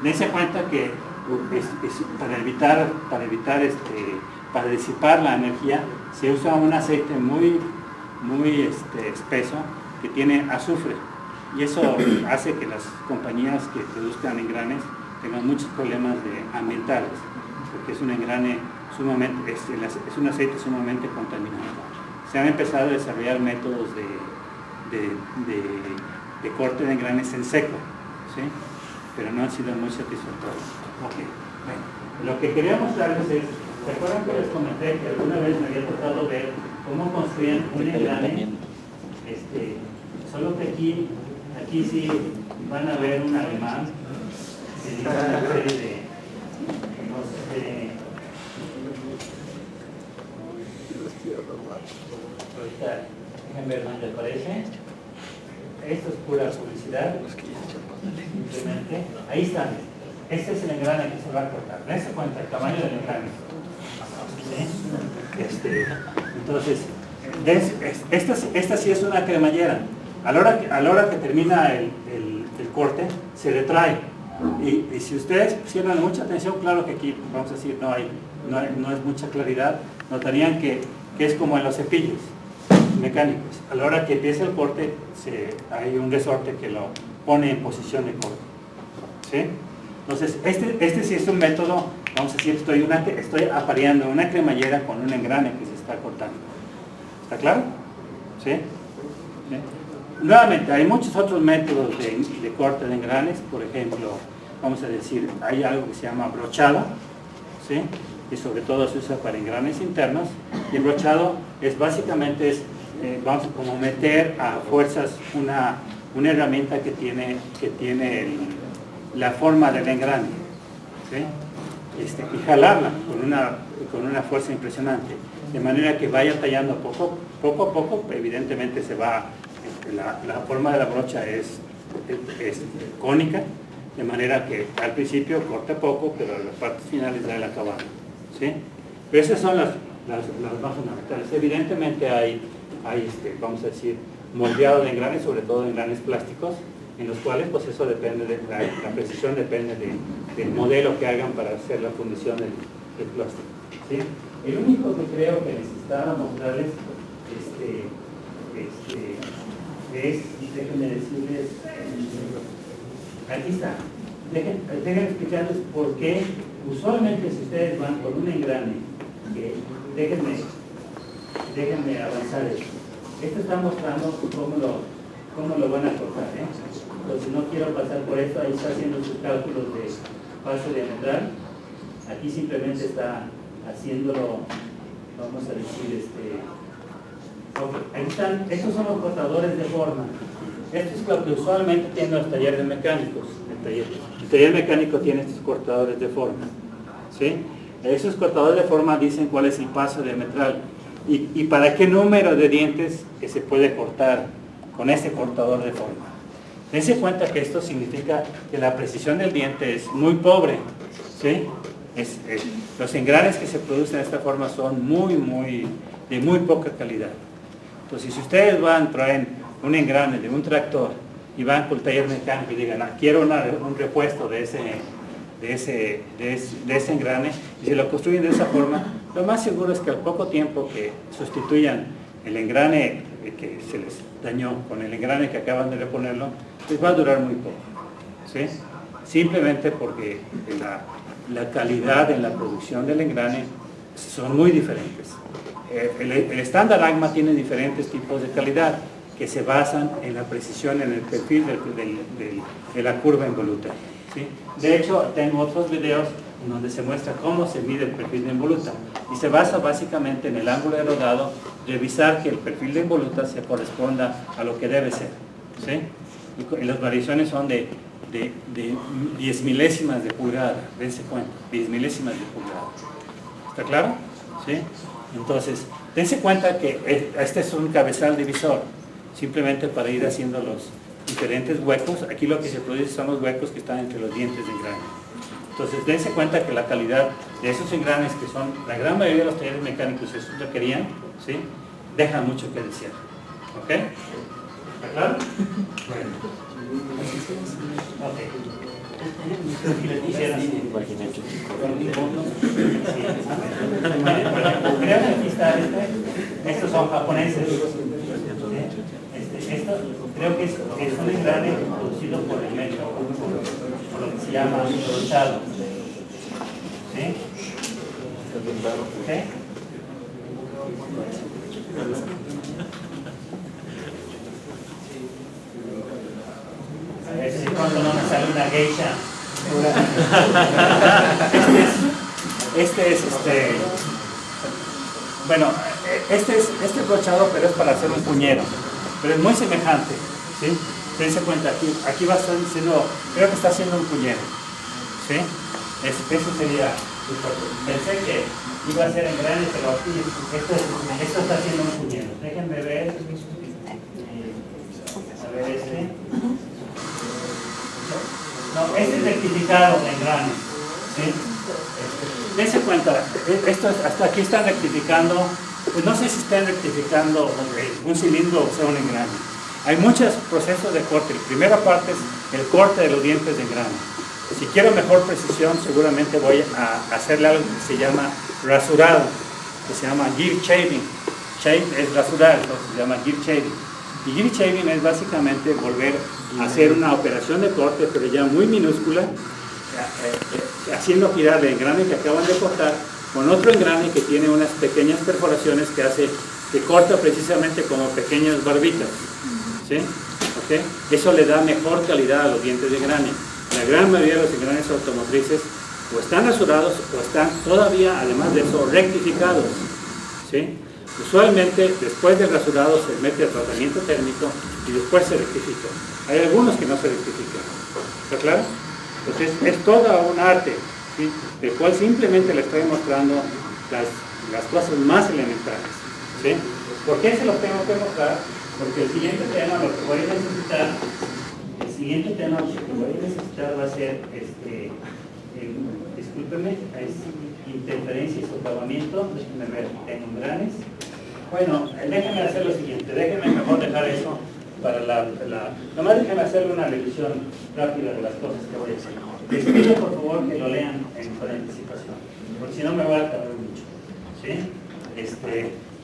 Dense cuenta que para disipar la energía se usa un aceite muy espeso que tiene azufre, y eso hace que las compañías que produzcan engranes tengan muchos problemas ambientales, porque es un engrane sumamente, es un aceite sumamente contaminado. Se han empezado a desarrollar métodos de corte de engranes en seco, ¿sí? Pero no han sido muy satisfactorios. Okay. Bueno, lo que quería mostrarles es, ¿se acuerdan que les comenté que alguna vez me había tocado ver cómo construían un engrane? Solo que aquí sí van a ver un alemán que dice una serie de ahorita, déjenme ver dónde aparece. Esto es pura publicidad. Simplemente, ahí está. Este es el engrane que se va a cortar. Dense cuenta el tamaño del engrane. ¿Sí? Entonces, esta sí es una cremallera. A la hora que termina el corte, se retrae. Y si ustedes pusieran mucha atención, claro que aquí, vamos a decir, no es mucha claridad, notarían que es como en los cepillos mecánicos. A la hora que empieza el corte, hay un resorte que lo pone en posición de corte, ¿sí? Entonces, este sí es un método, vamos a decir, estoy apareando una cremallera con un engrane que se está cortando. ¿Está claro? ¿sí? ¿Sí? Nuevamente, hay muchos otros métodos de corte de engranes. Por ejemplo, vamos a decir, hay algo que se llama brochado, ¿sí? Y sobre todo se usa para engranes internos. Y el brochado es básicamente, vamos a como meter a fuerzas una herramienta que tiene la forma del engrane, ¿sí? Y jalarla con una fuerza impresionante, de manera que vaya tallando poco a poco. Evidentemente se va, la forma de la brocha es cónica, de manera que al principio corta poco, pero a las partes finales da el acabado, ¿sí? Pero esas son las bases fundamentales. Evidentemente hay vamos a decir, moldeado de engranes, sobre todo de engranes plásticos, en los cuales pues eso depende de la precisión, depende del modelo que hagan para hacer la fundición del plástico, ¿sí? El único que creo que necesitaba mostrarles es, déjenme decirles, aquí está, déjenme explicarles por qué usualmente si ustedes van con un engrane, déjenme avanzar esto. Esto está mostrando cómo lo van a cortar, ¿eh? Entonces no quiero pasar por esto. Ahí está haciendo sus cálculos de paso diametral. Aquí simplemente está haciéndolo, vamos a decir, ahí están, estos son los cortadores de forma. Esto es lo que usualmente tienen los talleres mecánicos. El taller mecánico tiene estos cortadores de forma, ¿sí? Esos cortadores de forma dicen cuál es el paso diametral y para qué número de dientes que se puede cortar con este cortador de forma. Dense cuenta que esto significa que la precisión del diente es muy pobre, ¿sí? Los engranes que se producen de esta forma son de muy poca calidad. Entonces, si ustedes traen un engrane de un tractor y van con el taller mecánico y digan, quiero un repuesto de ese engrane, y se lo construyen de esa forma, lo más seguro es que al poco tiempo que sustituyan el engrane que se les dañó con el engrane que acaban de reponerlo, les va a durar muy poco, ¿sí? Simplemente porque la calidad en la producción del engrane son muy diferentes. El estándar AGMA tiene diferentes tipos de calidad que se basan en la precisión, en el perfil de la curva involuta, ¿sí? De hecho, tengo otros videos en donde se muestra cómo se mide el perfil de involuta y se basa básicamente en el ángulo de rodado, revisar que el perfil de involuta se corresponda a lo que debe ser, ¿sí? Y las variaciones son de 10 milésimas de pulgada, dense cuenta, 10 milésimas de pulgada. ¿Está claro? ¿Sí? Entonces, dense cuenta que este es un cabezal divisor, simplemente para ir haciendo los diferentes huecos. Aquí lo que se produce son los huecos que están entre los dientes de engrane. Entonces, dense cuenta que la calidad de esos engranes, que son la gran mayoría de los talleres mecánicos, eso requerían, ¿sí? Dejan mucho que desear. ¿Ok? ¿Está claro? Bueno. Ok. Si les quisieran creo que aquí está estos son japoneses. Esto creo que es un engrane producido por el metro, por lo que se llama brochado. ¿Sí? ¿Ok? A ver si cuando no me sale una geisha. Bueno, este es brochado, pero es para hacer un puñero. Pero es muy semejante, ¿sí? Dense cuenta, aquí va a estar diciendo, creo que está haciendo un puñero, ¿sí? Eso sería, pensé que iba a ser en grande, pero aquí esto está haciendo un puñero. Déjenme ver, a ver este. No, este es rectificado en grano, ¿sí? Dense cuenta, hasta aquí están rectificando. Pues no sé si están rectificando un cilindro o sea un engrane. Hay muchos procesos de corte. La primera parte es el corte de los dientes de engrane. Si quiero mejor precisión, seguramente voy a hacerle algo que se llama rasurado, que se llama gear shaving. Shave es rasurar, entonces se llama gear shaving. Y gear shaving es básicamente volver a hacer una operación de corte, pero ya muy minúscula, haciendo girar el engrane que acaban de cortar con otro engrane que tiene unas pequeñas perforaciones que hace que corta precisamente como pequeñas barbitas, ¿sí? ¿Okay? Eso le da mejor calidad a los dientes de engrane. La gran mayoría de los engranes automotrices o están rasurados o están todavía, además de eso, rectificados, ¿sí? Usualmente después del rasurado se mete el tratamiento térmico y después se rectifica. Hay algunos que no se rectifican, ¿está claro? Entonces es toda un arte, ¿sí? Del cual simplemente le estoy mostrando las cosas más elementales, ¿sí? ¿Por qué se los tengo que mostrar? Porque el siguiente tema lo que voy a necesitar, va a ser, discúlpeme, es interferencia y socavamiento. Déjenme ver, tengo engranes. Bueno, déjenme hacer lo siguiente, déjenme mejor dejar eso para nomás déjenme hacer una revisión rápida de las cosas que voy a decir. Les pido por favor que lo lean con anticipación, porque si no me va a tardar mucho, ¿sí?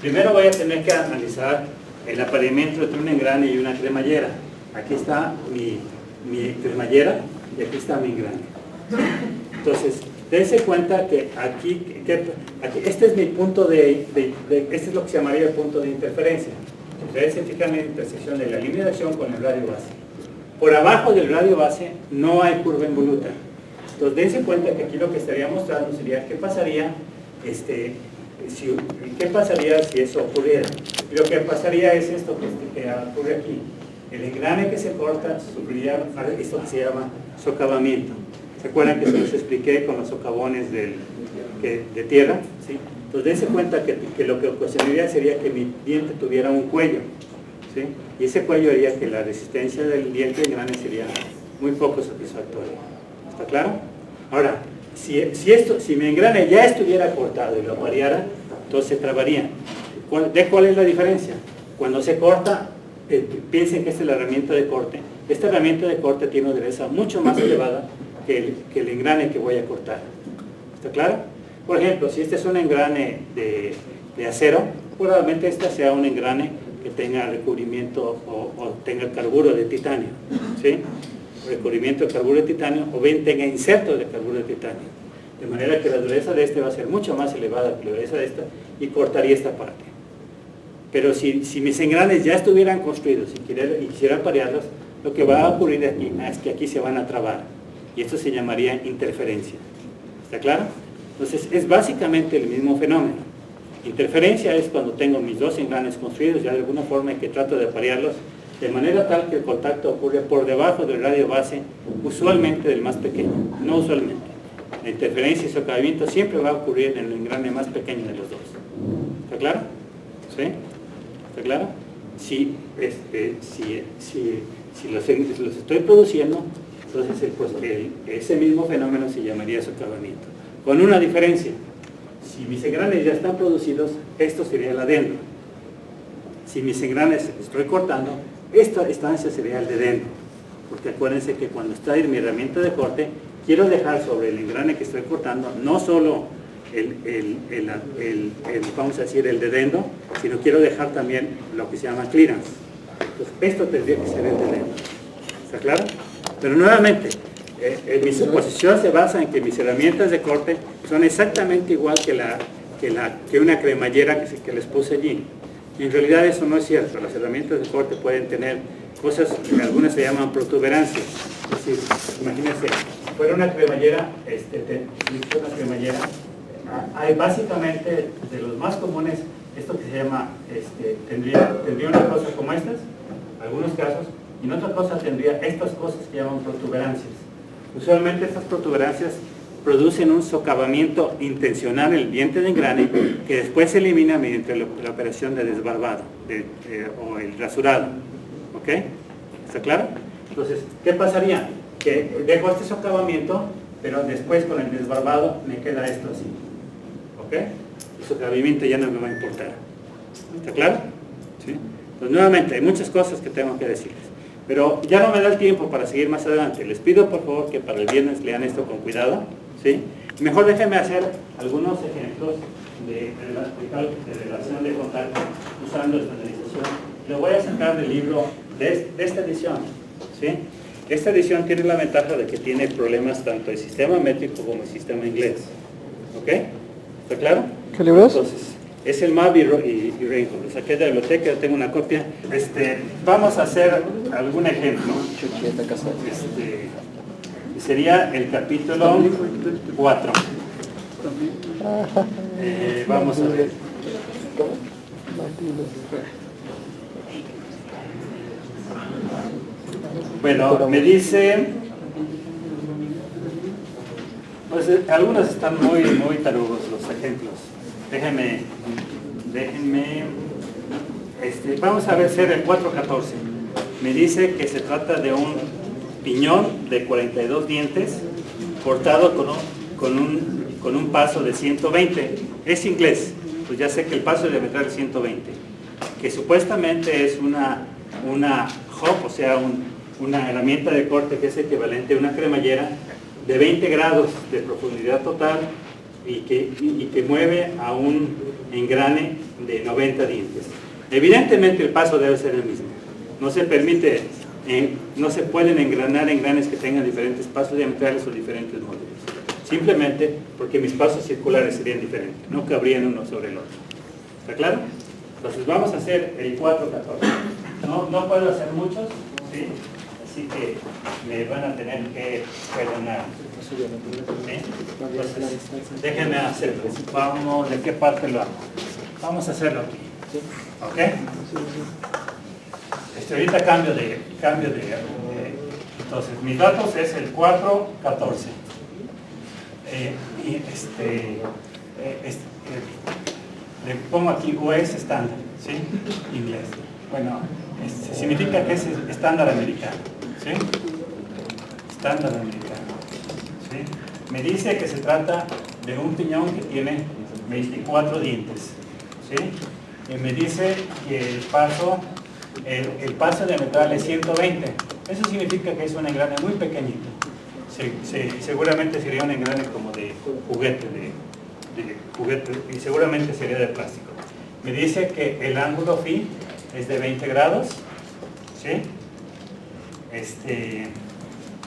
Primero voy a tener que analizar el apareamiento entre un engrane y una cremallera. Aquí está mi cremallera y aquí está mi engrane. Entonces, dense cuenta que aquí este es mi punto este es lo que se llamaría el punto de interferencia. Ustedes se fijan en la intersección de la línea de acción con el radio base. Por abajo del radio base no hay curva involuta. Entonces, dense cuenta que aquí lo que estaría mostrando sería qué pasaría si eso ocurriera. Y lo que pasaría es esto que ocurre aquí. El engrane que se corta sufriría esto que se llama socavamiento. ¿Se acuerdan que se los expliqué con los socavones de tierra? ¿Sí? Entonces dense cuenta que lo que ocasionaría sería que mi diente tuviera un cuello, ¿sí? Y ese cuello haría que la resistencia del diente de engrane sería muy poco satisfactoria. ¿Está claro? Ahora, si mi engrane ya estuviera cortado y lo variara, entonces se trabaría. ¿Cuál es la diferencia? Cuando se corta, piensen que esta es la herramienta de corte. Esta herramienta de corte tiene una dureza mucho más elevada que el engrane que voy a cortar. ¿Está claro? Por ejemplo, si este es un engrane de acero, probablemente este sea un engrane que tenga recubrimiento o tenga carburo de titanio, ¿sí? Recubrimiento de carburo de titanio, o bien tenga insertos de carburo de titanio. De manera que la dureza de este va a ser mucho más elevada que la dureza de esta y cortaría esta parte. Pero si mis engranes ya estuvieran construidos y quisieran parearlos, lo que va a ocurrir aquí es que aquí se van a trabar. Y esto se llamaría interferencia. ¿Está claro? Entonces es básicamente el mismo fenómeno. Interferencia es cuando tengo mis dos engranes construidos ya de alguna forma en que trato de aparearlos de manera tal que el contacto ocurre por debajo del radio base, usualmente del más pequeño, no usualmente. La interferencia y socavamiento siempre va a ocurrir en el engrane más pequeño de los dos. ¿Está claro? ¿Sí? ¿Está claro? Si los estoy produciendo, entonces ese mismo fenómeno se llamaría socavamiento. Con una diferencia. Si mis engranes ya están producidos, esto sería el adendo. Si mis engranes estoy cortando, esta distancia sería el dedendo. Porque acuérdense que cuando está en mi herramienta de corte, quiero dejar sobre el engrane que estoy cortando no solo vamos a decir el dedendo, sino quiero dejar también lo que se llama clearance. Entonces esto tendría que ser el dedendo. ¿Está claro? Pero nuevamente, mi suposición se basa en que mis herramientas de corte son exactamente igual que una cremallera que les puse allí. Y en realidad eso no es cierto. Las herramientas de corte pueden tener cosas que algunas se llaman protuberancias. Es decir, imagínense, si fuera una cremallera, hay básicamente de los más comunes esto que se llama, tendría una cosa como estas, en algunos casos, y en otra cosa tendría estas cosas que llaman protuberancias. Usualmente estas protuberancias producen un socavamiento intencional en el diente de engrane que después se elimina mediante la operación de desbarbado o el rasurado. ¿Ok? ¿Está claro? Entonces, ¿qué pasaría? Que dejo este socavamiento, pero después con el desbarbado me queda esto así. ¿Ok? El socavamiento ya no me va a importar. ¿Está claro? ¿Sí? Entonces, nuevamente, hay muchas cosas que tengo que decirles. Pero ya no me da el tiempo para seguir más adelante. Les pido por favor que para el viernes lean esto con cuidado, ¿sí? Mejor déjenme hacer algunos ejemplos de relación de contacto usando estandarización. Lo voy a sacar del libro de esta edición, ¿sí? Esta edición tiene la ventaja de que tiene problemas tanto el sistema métrico como el sistema inglés. ¿Ok? ¿Está claro? ¿Qué libro es? Entonces, Es el MAB y Reinhold. Lo saqué de la biblioteca, yo tengo una copia. Vamos a hacer algún ejemplo. Sería el capítulo 4. Vamos a ver. Bueno, me dice, pues algunos están muy tarugos los ejemplos. Déjenme, vamos a ver ser el 4.14. Me dice que se trata de un piñón de 42 dientes cortado con un paso de 120. Es inglés, pues ya sé que el paso diametral es 120, que supuestamente es una hop, o sea, una herramienta de corte que es equivalente a una cremallera de 20 grados de profundidad total y que mueve a un engrane de 90 dientes. Evidentemente el paso debe ser el mismo. No se permite, no se pueden engranar engranes que tengan diferentes pasos diametrales o diferentes módulos. Simplemente porque mis pasos circulares serían diferentes, no cabrían uno sobre el otro. ¿Está claro? Entonces vamos a hacer el 4.14. No puedo hacer muchos, ¿sí? Así que me van a tener que perdonar. ¿Sí? Entonces, déjenme hacerlo. Vamos, ¿de qué parte lo hago? Vamos a hacerlo aquí. ¿Ok? Ahorita cambio de entonces, mis datos es el 4.14. Le pongo aquí US estándar, ¿sí? Inglés. Bueno, significa que es estándar americano, ¿sí? Estándar americano, ¿sí? Me dice que se trata de un piñón que tiene 24 dientes, ¿sí? Y me dice que el paso diametral es 120. Eso significa que es un engrane muy pequeñito. Seguramente sería un engrane como de juguete, y seguramente sería de plástico. Me dice que el ángulo phi es de 20 grados, ¿sí?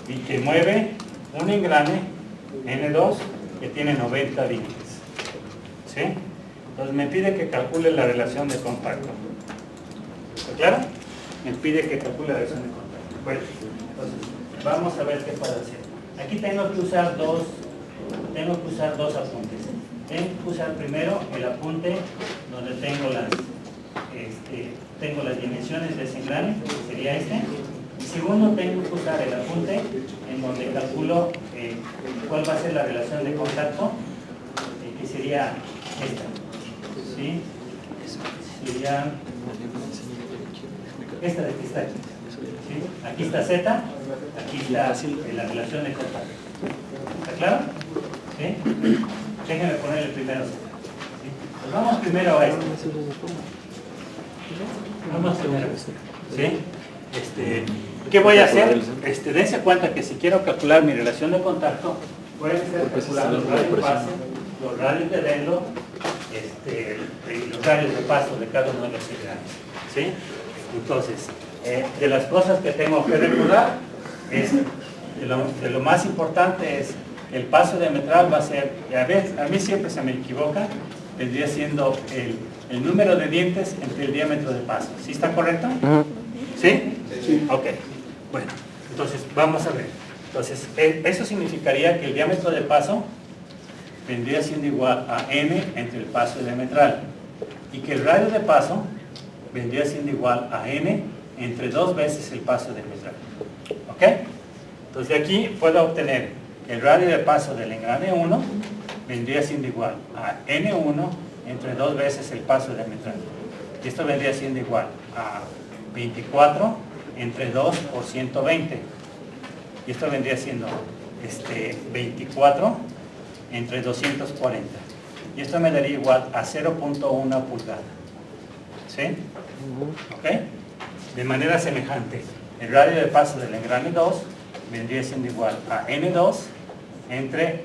Y que mueve un engrane N2 que tiene 90 dientes, ¿sí? Entonces me pide que calcule la relación de contacto. ¿Está claro? Me pide que calcule la relación de contacto. Bueno, entonces vamos a ver qué puedo hacer. Aquí tengo que usar dos apuntes. Tengo que usar primero el apunte donde tengo las dimensiones de ese engrane, que sería este. Y segundo, tengo que usar el apunte en donde calculo cuál va a ser la relación de contacto, que sería esta. ¿Sí? Sería esta de aquí está aquí. ¿Sí? Aquí está Z, aquí está la relación de contacto. ¿Está claro? ¿Sí? Déjenme ponerle primero Z. ¿Sí? Pues vamos primero a esto. Vamos primero a esto. ¿Sí? ¿Qué voy a hacer? Dense cuenta que si quiero calcular mi relación de contacto, pueden ser calcular los radios de paso, los radios de velo, y los radios de paso de cada uno de los engranes. ¿Sí? Entonces, de las cosas que tengo que recordar, de lo más importante es el paso diametral va a ser, a mí siempre se me equivoca, vendría siendo el número de dientes entre el diámetro de paso. ¿Sí está correcto? ¿Sí? Sí. Ok. Bueno, entonces vamos a ver. Entonces, eso significaría que el diámetro de paso vendría siendo igual a n entre el paso diametral y que el radio de paso vendría siendo igual a n entre 2 veces el paso diametral. ¿Ok? Entonces de aquí puedo obtener el radio de paso del engrane 1 vendría siendo igual a n1 entre 2 veces el paso diametral. Y esto vendría siendo igual a 24 entre 2 por 120. Y esto vendría siendo 24 entre 240. Y esto me daría igual a 0.1 pulgada. ¿Sí? ¿Ok? De manera semejante, el radio de paso del engrane 2 vendría siendo igual a N2 entre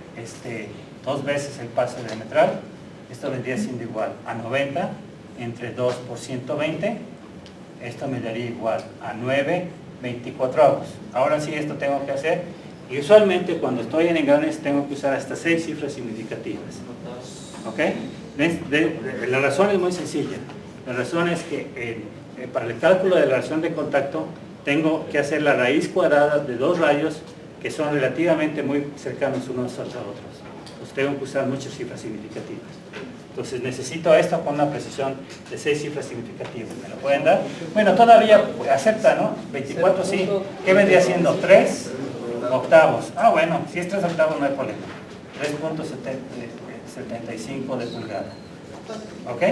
2 veces el paso diametral. Esto vendría siendo igual a 90 entre 2 por 120. Esto me daría igual a 9/24. Ahora sí, esto tengo que hacer. Y usualmente cuando estoy en engranes tengo que usar hasta 6 cifras significativas. ¿Ok? La razón es muy sencilla. La razón es que para el cálculo de la relación de contacto tengo que hacer la raíz cuadrada de dos radios que son relativamente muy cercanos unos a otros. Entonces tengo que usar muchas cifras significativas. Entonces necesito esto con una precisión de 6 cifras significativas. ¿Me lo pueden dar? Bueno, todavía acepta, ¿no? 24 sí. ¿Qué vendría siendo? 3 octavos. Ah, bueno, si es 3 octavos no hay problema. 3.75 de pulgada. ¿Ok?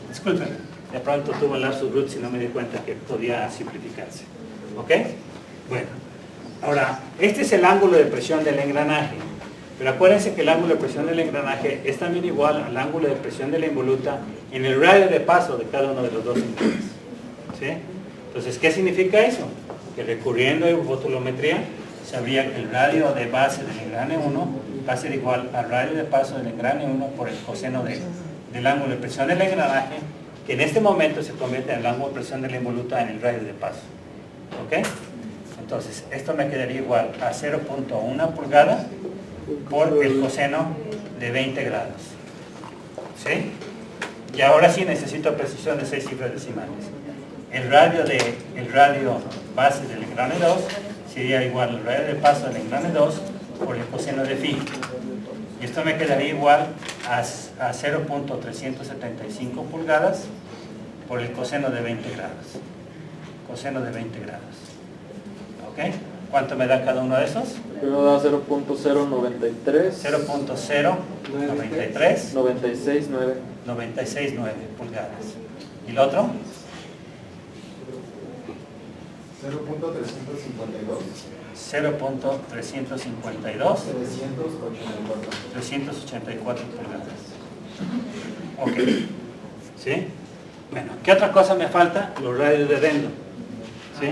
Disculpen, de pronto tuve un lapsus brutus y no me di cuenta que podía simplificarse. ¿Ok? Bueno, ahora, este es el ángulo de presión del engranaje. Pero acuérdense que el ángulo de presión del engranaje es también igual al ángulo de presión de la involuta en el radio de paso de cada uno de los dos engranes. ¿Sí? Entonces, ¿qué significa eso? Que recurriendo a fotometría, sabría que el radio de base del engrane 1 va a ser igual al radio de paso del engrane 1 por el coseno del ángulo de presión del engranaje, que en este momento se convierte en el ángulo de presión de la involuta en el radio de paso. ¿Ok? Entonces, esto me quedaría igual a 0.1 pulgada por el coseno de 20 grados. ¿Sí? Y ahora sí necesito precisión de 6 cifras decimales. El radio base del engrane 2 sería igual al radio de paso del engrane 2 por el coseno de phi. Y esto me quedaría igual a 0.375 pulgadas por el coseno de 20 grados. Coseno de 20 grados. ¿Ok? ¿Cuánto me da cada uno de esos? Primero da 0.093. 0.093. 96.9. 96.9 pulgadas. ¿Y el otro? 0.352. 0.352. 384 pulgadas. Ok. ¿Sí? Bueno, ¿qué otra cosa me falta? Los radios de adendo. ¿Sí?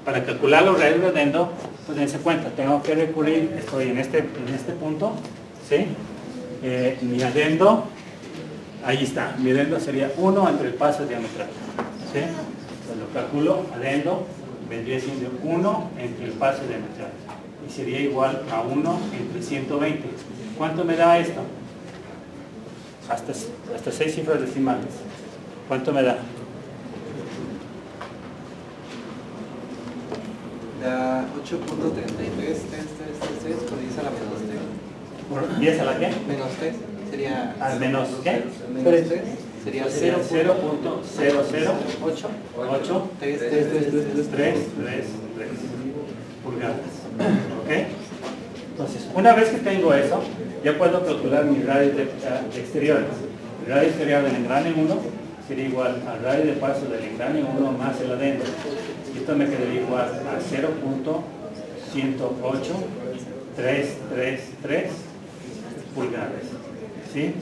Para calcular los radios de adendo, pues dense cuenta, tengo que recurrir, estoy en este punto, ¿sí? Mi adendo, ahí está, mi adendo sería 1 entre el paso diametral, ¿sí? Entonces lo calculo, adendo, vendría siendo 1 entre el paso diametral, y sería igual a 1 entre 120. ¿Cuánto me da esto? Hasta 6 cifras decimales. ¿Cuánto me da? Da 8.33 por 10 a la menos T. ¿Por 10 a la qué? Menos T sería... Al menos ¿qué? Menos T sería 0.008 3 pulgadas. ¿Ok? Entonces, una vez que tengo eso, ya puedo calcular mis radios de exteriores. El radio exterior del engrane 1 sería igual al radio de paso del engrane 1 más el adendo. Y esto me quedaría igual a 0.108.333 pulgadas. ¿Sí?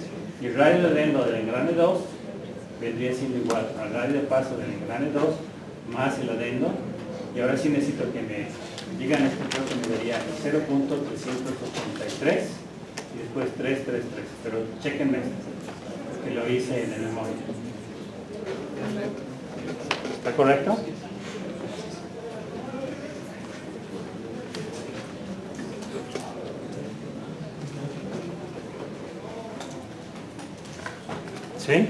Y el radio de adendo del engrane 2 vendría siendo igual al radio de paso del engrane 2 más el adendo. Y ahora sí necesito que me digan este punto, me daría 0.383 y después 333. Pero chequenme esto, que lo hice en el memoria. ¿Está correcto? ¿Sí?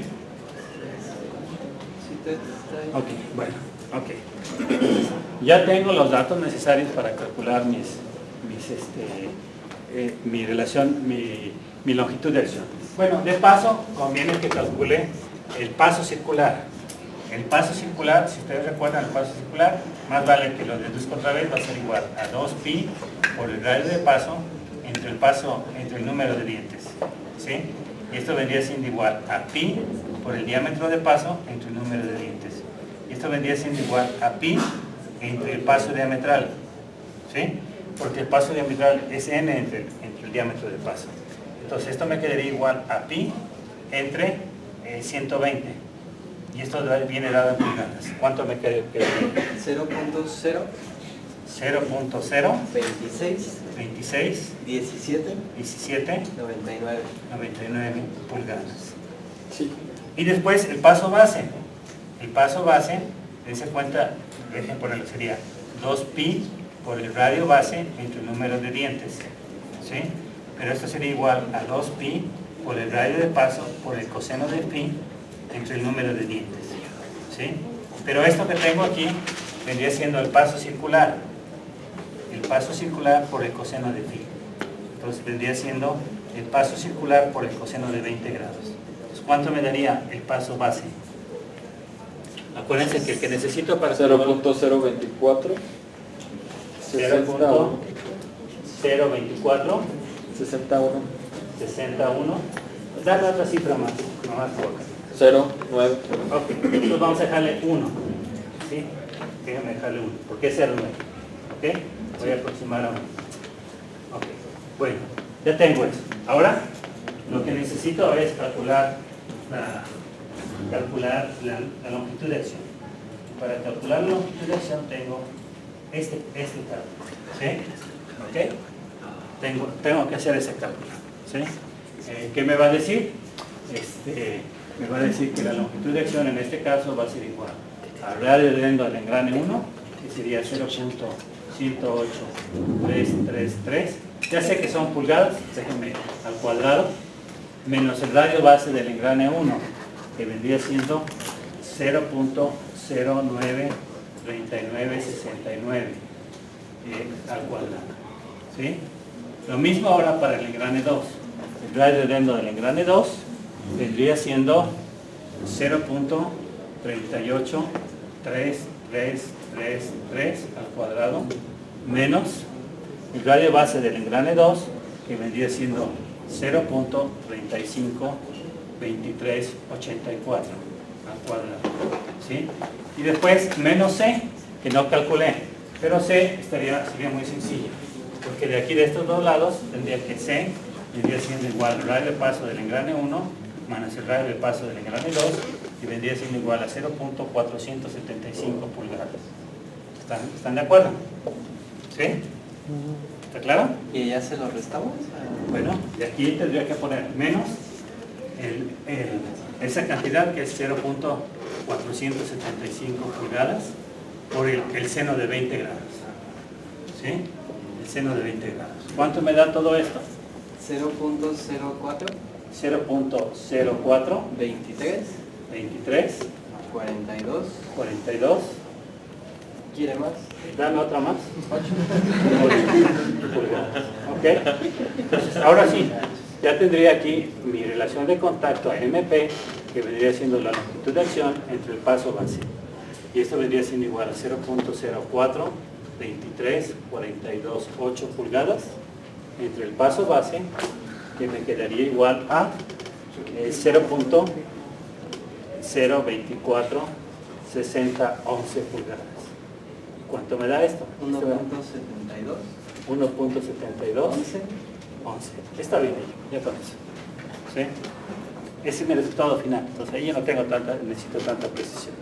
Ok, bueno, ok. Ya tengo los datos necesarios para calcular mi relación, mi longitud de acción. Bueno, de paso, conviene que calcule el paso circular. El paso circular, si ustedes recuerdan el paso circular, más vale que lo deduzco otra vez, va a ser igual a 2pi por el radio de paso entre el número de dientes. ¿Sí? Y esto vendría siendo igual a pi por el diámetro de paso entre el número de dientes. Y esto vendría siendo igual a pi entre el paso diametral. ¿Sí? Porque el paso diametral es n entre el diámetro de paso. Entonces esto me quedaría igual a pi entre 120. Y esto viene dado en pulgadas. ¿Cuánto me quedaría? 0.0 26 17 99 pulgadas. Sí. Y después el paso base. El paso base, dense cuenta, dejen ponerlo, sería 2pi por el radio base entre el número de dientes. ¿Sí? Pero esto sería igual a 2pi por el radio de paso por el coseno de phi entre el número de dientes. ¿Sí? Pero esto que tengo aquí vendría siendo el paso circular. El paso circular por el coseno de phi. Entonces vendría siendo el paso circular por el coseno de 20 grados. Entonces, ¿cuánto me daría el paso base? Acuérdense que el que necesito para... 0.024 61 0.024 61 61. Dale otra cifra más poca. 09. Ok, entonces vamos a dejarle 1. ¿Sí? Déjame dejarle 1. ¿Por qué 0,9? ¿Ok? Voy a aproximar a 1. Ok, bueno, ya tengo eso. Ahora, lo que necesito es calcular la longitud de acción. Para calcular la longitud de acción tengo este cálculo. ¿Sí? ¿Ok? Tengo que hacer ese cálculo. ¿Sí? ¿Qué me va a decir? Me va a decir que la longitud de acción en este caso va a ser igual al radio de lengua del engrane 1, que sería 0.108333. Ya sé que son pulgadas, déjenme al cuadrado, menos el radio base del engrane 1, que vendría siendo 0.093969 al cuadrado. ¿Sí? Lo mismo ahora para el engrane 2. El radio de lengua del engrane 2 vendría siendo 0.38333 al cuadrado menos el radio base del engrane 2, que vendría siendo 0.352384 al cuadrado. ¿Sí? Y después menos C, que no calculé, pero C sería muy sencillo, porque de aquí de estos dos lados tendría que C vendría siendo igual al radio de paso del engrane 1 menos el radio de paso del engrane 2, y vendría siendo igual a 0.475 pulgadas. ¿Están de acuerdo? ¿Sí? ¿Está claro? ¿Y ya se lo restamos? Bueno, y aquí tendría que poner menos esa cantidad, que es 0.475 pulgadas por el seno de 20 grados. ¿Sí? El seno de 20 grados. ¿Cuánto me da todo esto? 0.04 0.04 23 42. ¿Quiere más? Dame otra más. 8 pulgadas. ¿Ok? Entonces, ahora sí, ya tendría aquí mi relación de contacto a MP, que vendría siendo la longitud de acción entre el paso base. Y esto vendría siendo igual a 0.04 23 42 8 pulgadas entre el paso base, que me quedaría igual a 0.024 60 11 pulgadas. ¿Cuánto me da esto? 1.72 1.72 11. Está bien, ya con eso. ¿Sí? Ese es mi resultado final. Entonces ahí yo no necesito tanta precisión.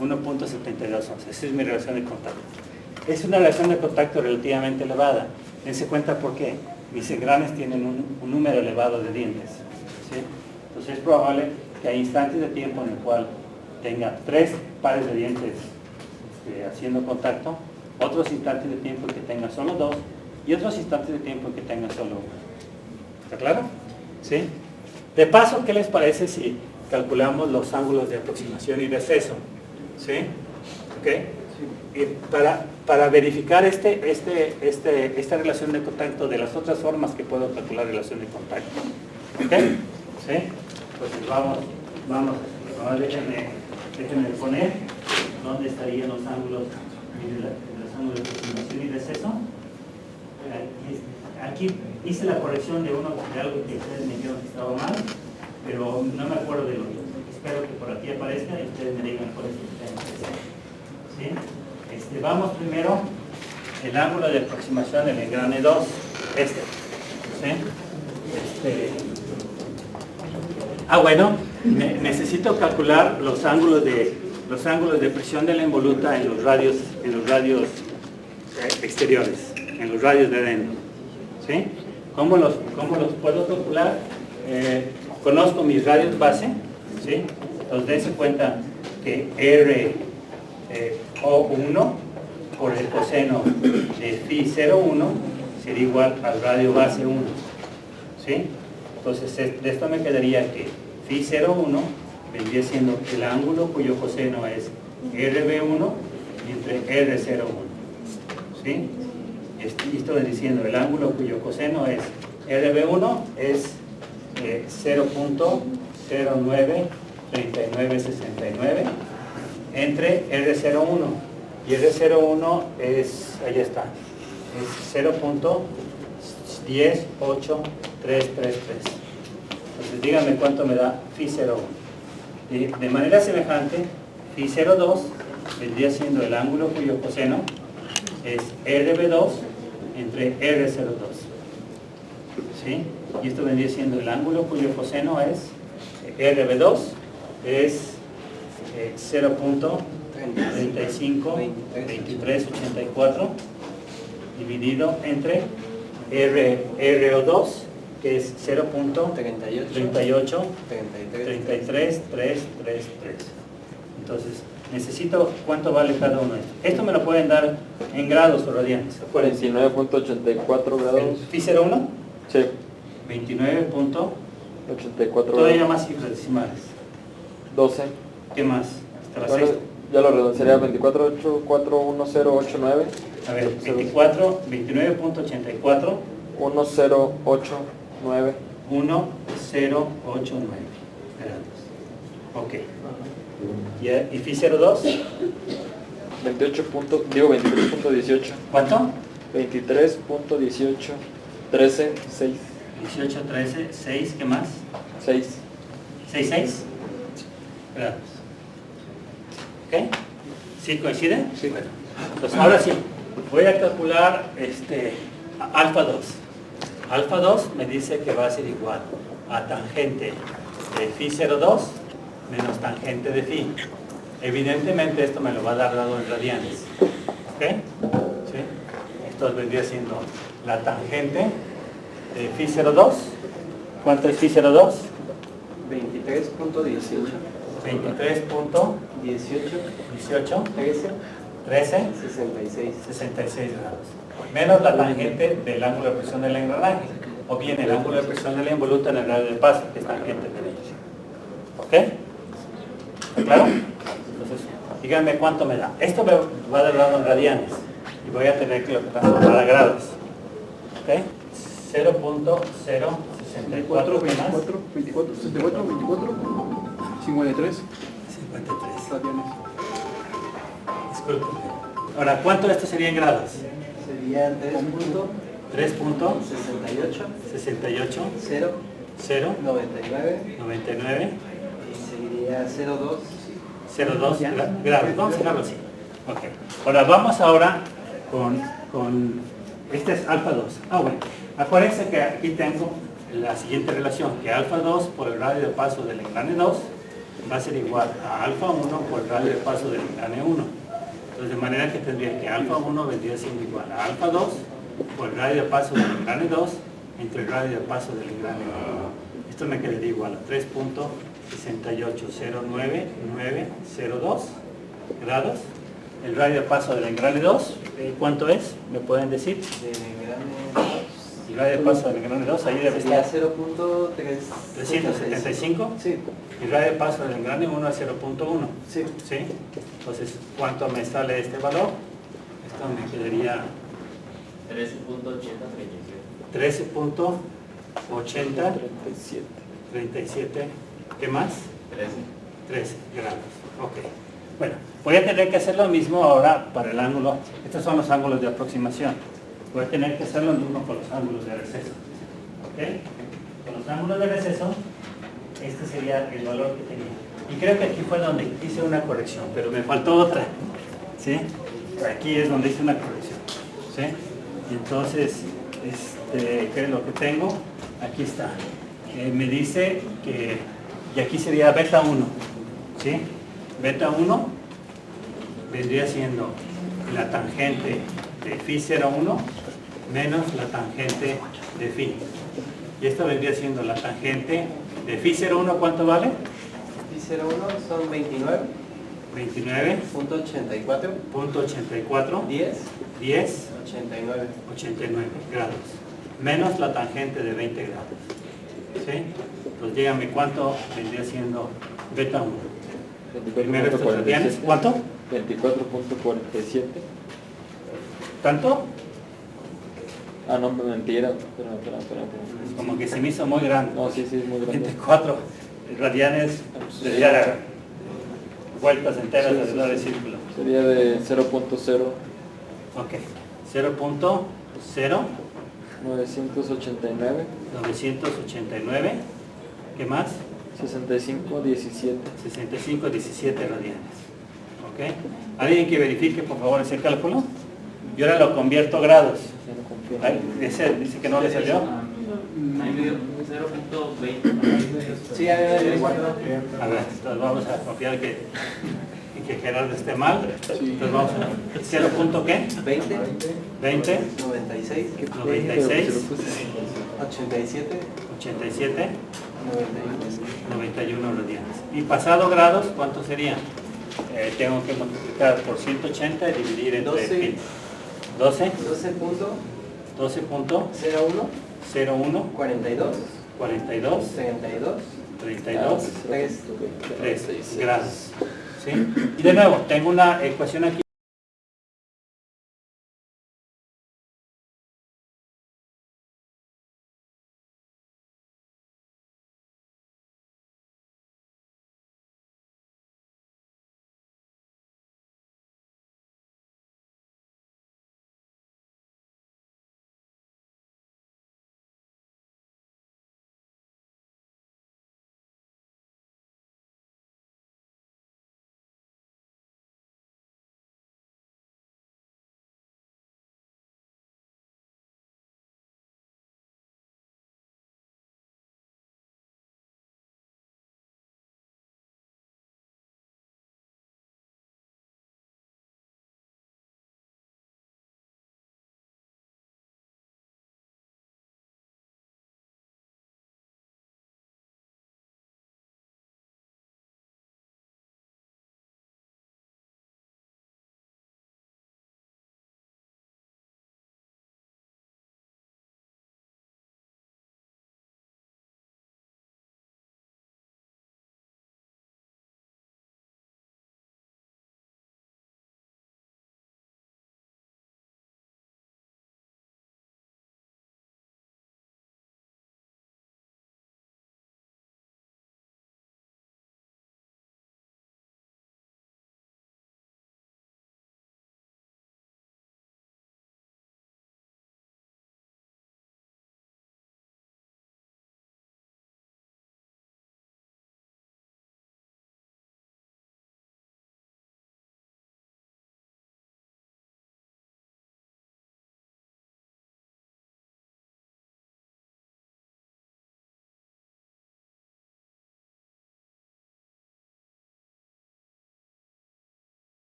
1.72 11. Esa es mi relación de contacto. Es una relación de contacto relativamente elevada. Dense cuenta por qué. Mis engranes tienen un número elevado de dientes. ¿Sí? Entonces es probable que hay instantes de tiempo en el cual tenga 3 pares de dientes haciendo contacto, otros instantes de tiempo en que tenga solo 2 y otros instantes de tiempo en que tenga solo 1. ¿Está claro? ¿Sí? De paso, ¿qué les parece si calculamos los ángulos de aproximación y deceso? ¿Sí? ¿Ok? Y para verificar esta relación de contacto de las otras formas que puedo calcular relación de contacto. ¿Ok? ¿Sí? Pues vamos déjenme poner dónde estarían los ángulos de aproximación y deceso. Aquí hice la corrección de algo que ustedes me dijeron que estaba mal, pero no me acuerdo de lo que. Espero que por aquí aparezca y ustedes me digan cuál es el que tengo que hacer. ¿Sí? Vamos primero el ángulo de aproximación del engrane 2, ¿sí? Bueno, necesito calcular los ángulos de presión de la involuta en los radios exteriores, en los radios de adentro. ¿Sí? ¿Cómo los puedo calcular? Conozco mis radios base, ¿sí? Entonces dense cuenta que RO1 por el coseno de phi 0,1 sería igual al radio base 1. ¿Sí? Entonces, de esto me quedaría que phi 01 vendría siendo el ángulo cuyo coseno es RB1 entre R01. ¿Sí? Y esto vendría siendo el ángulo cuyo coseno es RB1 es 0.093969 entre R01. Y R01 es, ahí está, es 0.10833. Entonces díganme cuánto me da phi 01. De manera semejante, phi 02 vendría siendo el ángulo cuyo coseno es RB2 entre R02. ¿Sí? Y esto vendría siendo el ángulo cuyo coseno es RB2 es 0.352384 dividido entre RO2 que es 0.383333. Entonces, necesito cuánto vale cada uno de estos. Esto me lo pueden dar en grados o radianes. 49.84 grados. ¿Phi 01? Sí. 29.84. 84 Todavía grados. más cifras decimales. 12. ¿Qué más? Hasta las Bueno, 6. ya lo redondearía 24.841.1089. A ver, 29.84 1089. 1089 grados. Ok. ¿Y phi 02? 23.18. ¿Cuánto? 23.18. 13, 6. 18, 13, 6, ¿qué más? 6. 6, 6 grados. ¿Ok? ¿Sí coincide? Sí. Bueno, entonces ahora sí, voy a calcular alfa 2. Alfa 2 me dice que va a ser igual a tangente de phi 02 menos tangente de phi. Evidentemente esto me lo va a dar dado en radianes. ¿Ok? ¿Sí? Esto vendría siendo la tangente de phi 02. ¿Cuánto es phi 02? 23.18. 23.18 13. 13 66. 66 grados. Menos la tangente del ángulo de presión del engranaje. O bien el ángulo de presión de la involuta en el radio de paso, que es tangente derecha. ¿Ok? ¿Está claro? Entonces, díganme cuánto me da. Esto me va a dar dado en radianes. Y voy a tener que transformar a grados. ¿Ok? 0.064 ¿qué más? 24, 64, 24, 53 53. radianes. Disculpe. Ahora, ¿cuánto de esto sería en grados? Sería 3.68. 3.68 0. 0 99. 99 Y seguiría 02. 0,2 grados. Vamos a dejarlo así. Ok. Ahora vamos con este es alfa 2. Bueno. Acuérdense que aquí tengo la siguiente relación, que alfa 2 por el radio de paso del engrane 2 va a ser igual a alfa 1 por el radio de paso del engrane 1. Entonces, de manera que tendría que alfa 1 vendría siendo igual a alfa 2 por el radio de paso del engrane 2 entre el radio de paso del engrane 1. Esto me quedaría igual a 3.6809902 grados. El radio de paso del engrane 2, ¿cuánto es? ¿Me pueden decir? De engrane 2. El radio de paso del engrane 2, ahí debe Sería estar 0.375. Sí. El radio de paso del engrane 1 es 0.1. Sí. ¿Sí? Entonces, ¿cuánto me sale este valor? Esto me quedaría 13.8037. ¿Qué más? 13 grados. Ok. Bueno, voy a tener que hacer lo mismo ahora para el ángulo. Estos son los ángulos de aproximación. Voy a tener que hacer lo mismo con los ángulos de receso. ¿Ok? Con los ángulos de receso, este sería el valor que tenía. Y creo que aquí fue donde hice una corrección, pero me faltó otra. ¿Sí? Aquí es donde hice una corrección. ¿Sí? Y entonces, ¿qué es lo que tengo? Aquí está. Me dice que, y aquí sería beta 1. ¿Sí? Beta 1 vendría siendo la tangente de phi 01 menos la tangente de phi. Y esto vendría siendo la tangente de phi 01, ¿cuánto vale? Phi 01 son 29. 29.84 10. 10 89. 89 grados menos la tangente de 20 grados. ¿Sí? Pues dígame cuánto vendría siendo beta 1. Primero estos radianes, ¿cuánto? 24.47. ¿Tanto? Ah, no, mentira. Espera. Como que se me hizo muy grande. No, sí, es muy grande. 24 radianes sería vueltas enteras Sí, alrededor del sí. círculo. Sería de 0.0 Ok. 0.0 989 989. ¿Qué más? 65.17. 65, 17 radianes. ¿Ok? ¿Alguien que verifique por favor ese cálculo? Yo ahora lo convierto a grados. Ya no confío. Ay, ese dice que no le salió. Ahí me dio 0.20. Sí, igual. A ver, entonces vamos a confiar que Gerardo esté mal. Entonces vamos a 0. ¿Qué? 20, 20, 96, 96, 87, 87, 91. 91 radianes. Y pasado grados, ¿cuánto sería? Tengo que multiplicar por 180 y dividir entre 12. 1000. 12, 12.01, 12.01, 42, 42, 32, 32, 3. 3 grados. ¿Sí? Y de nuevo, tengo una ecuación aquí.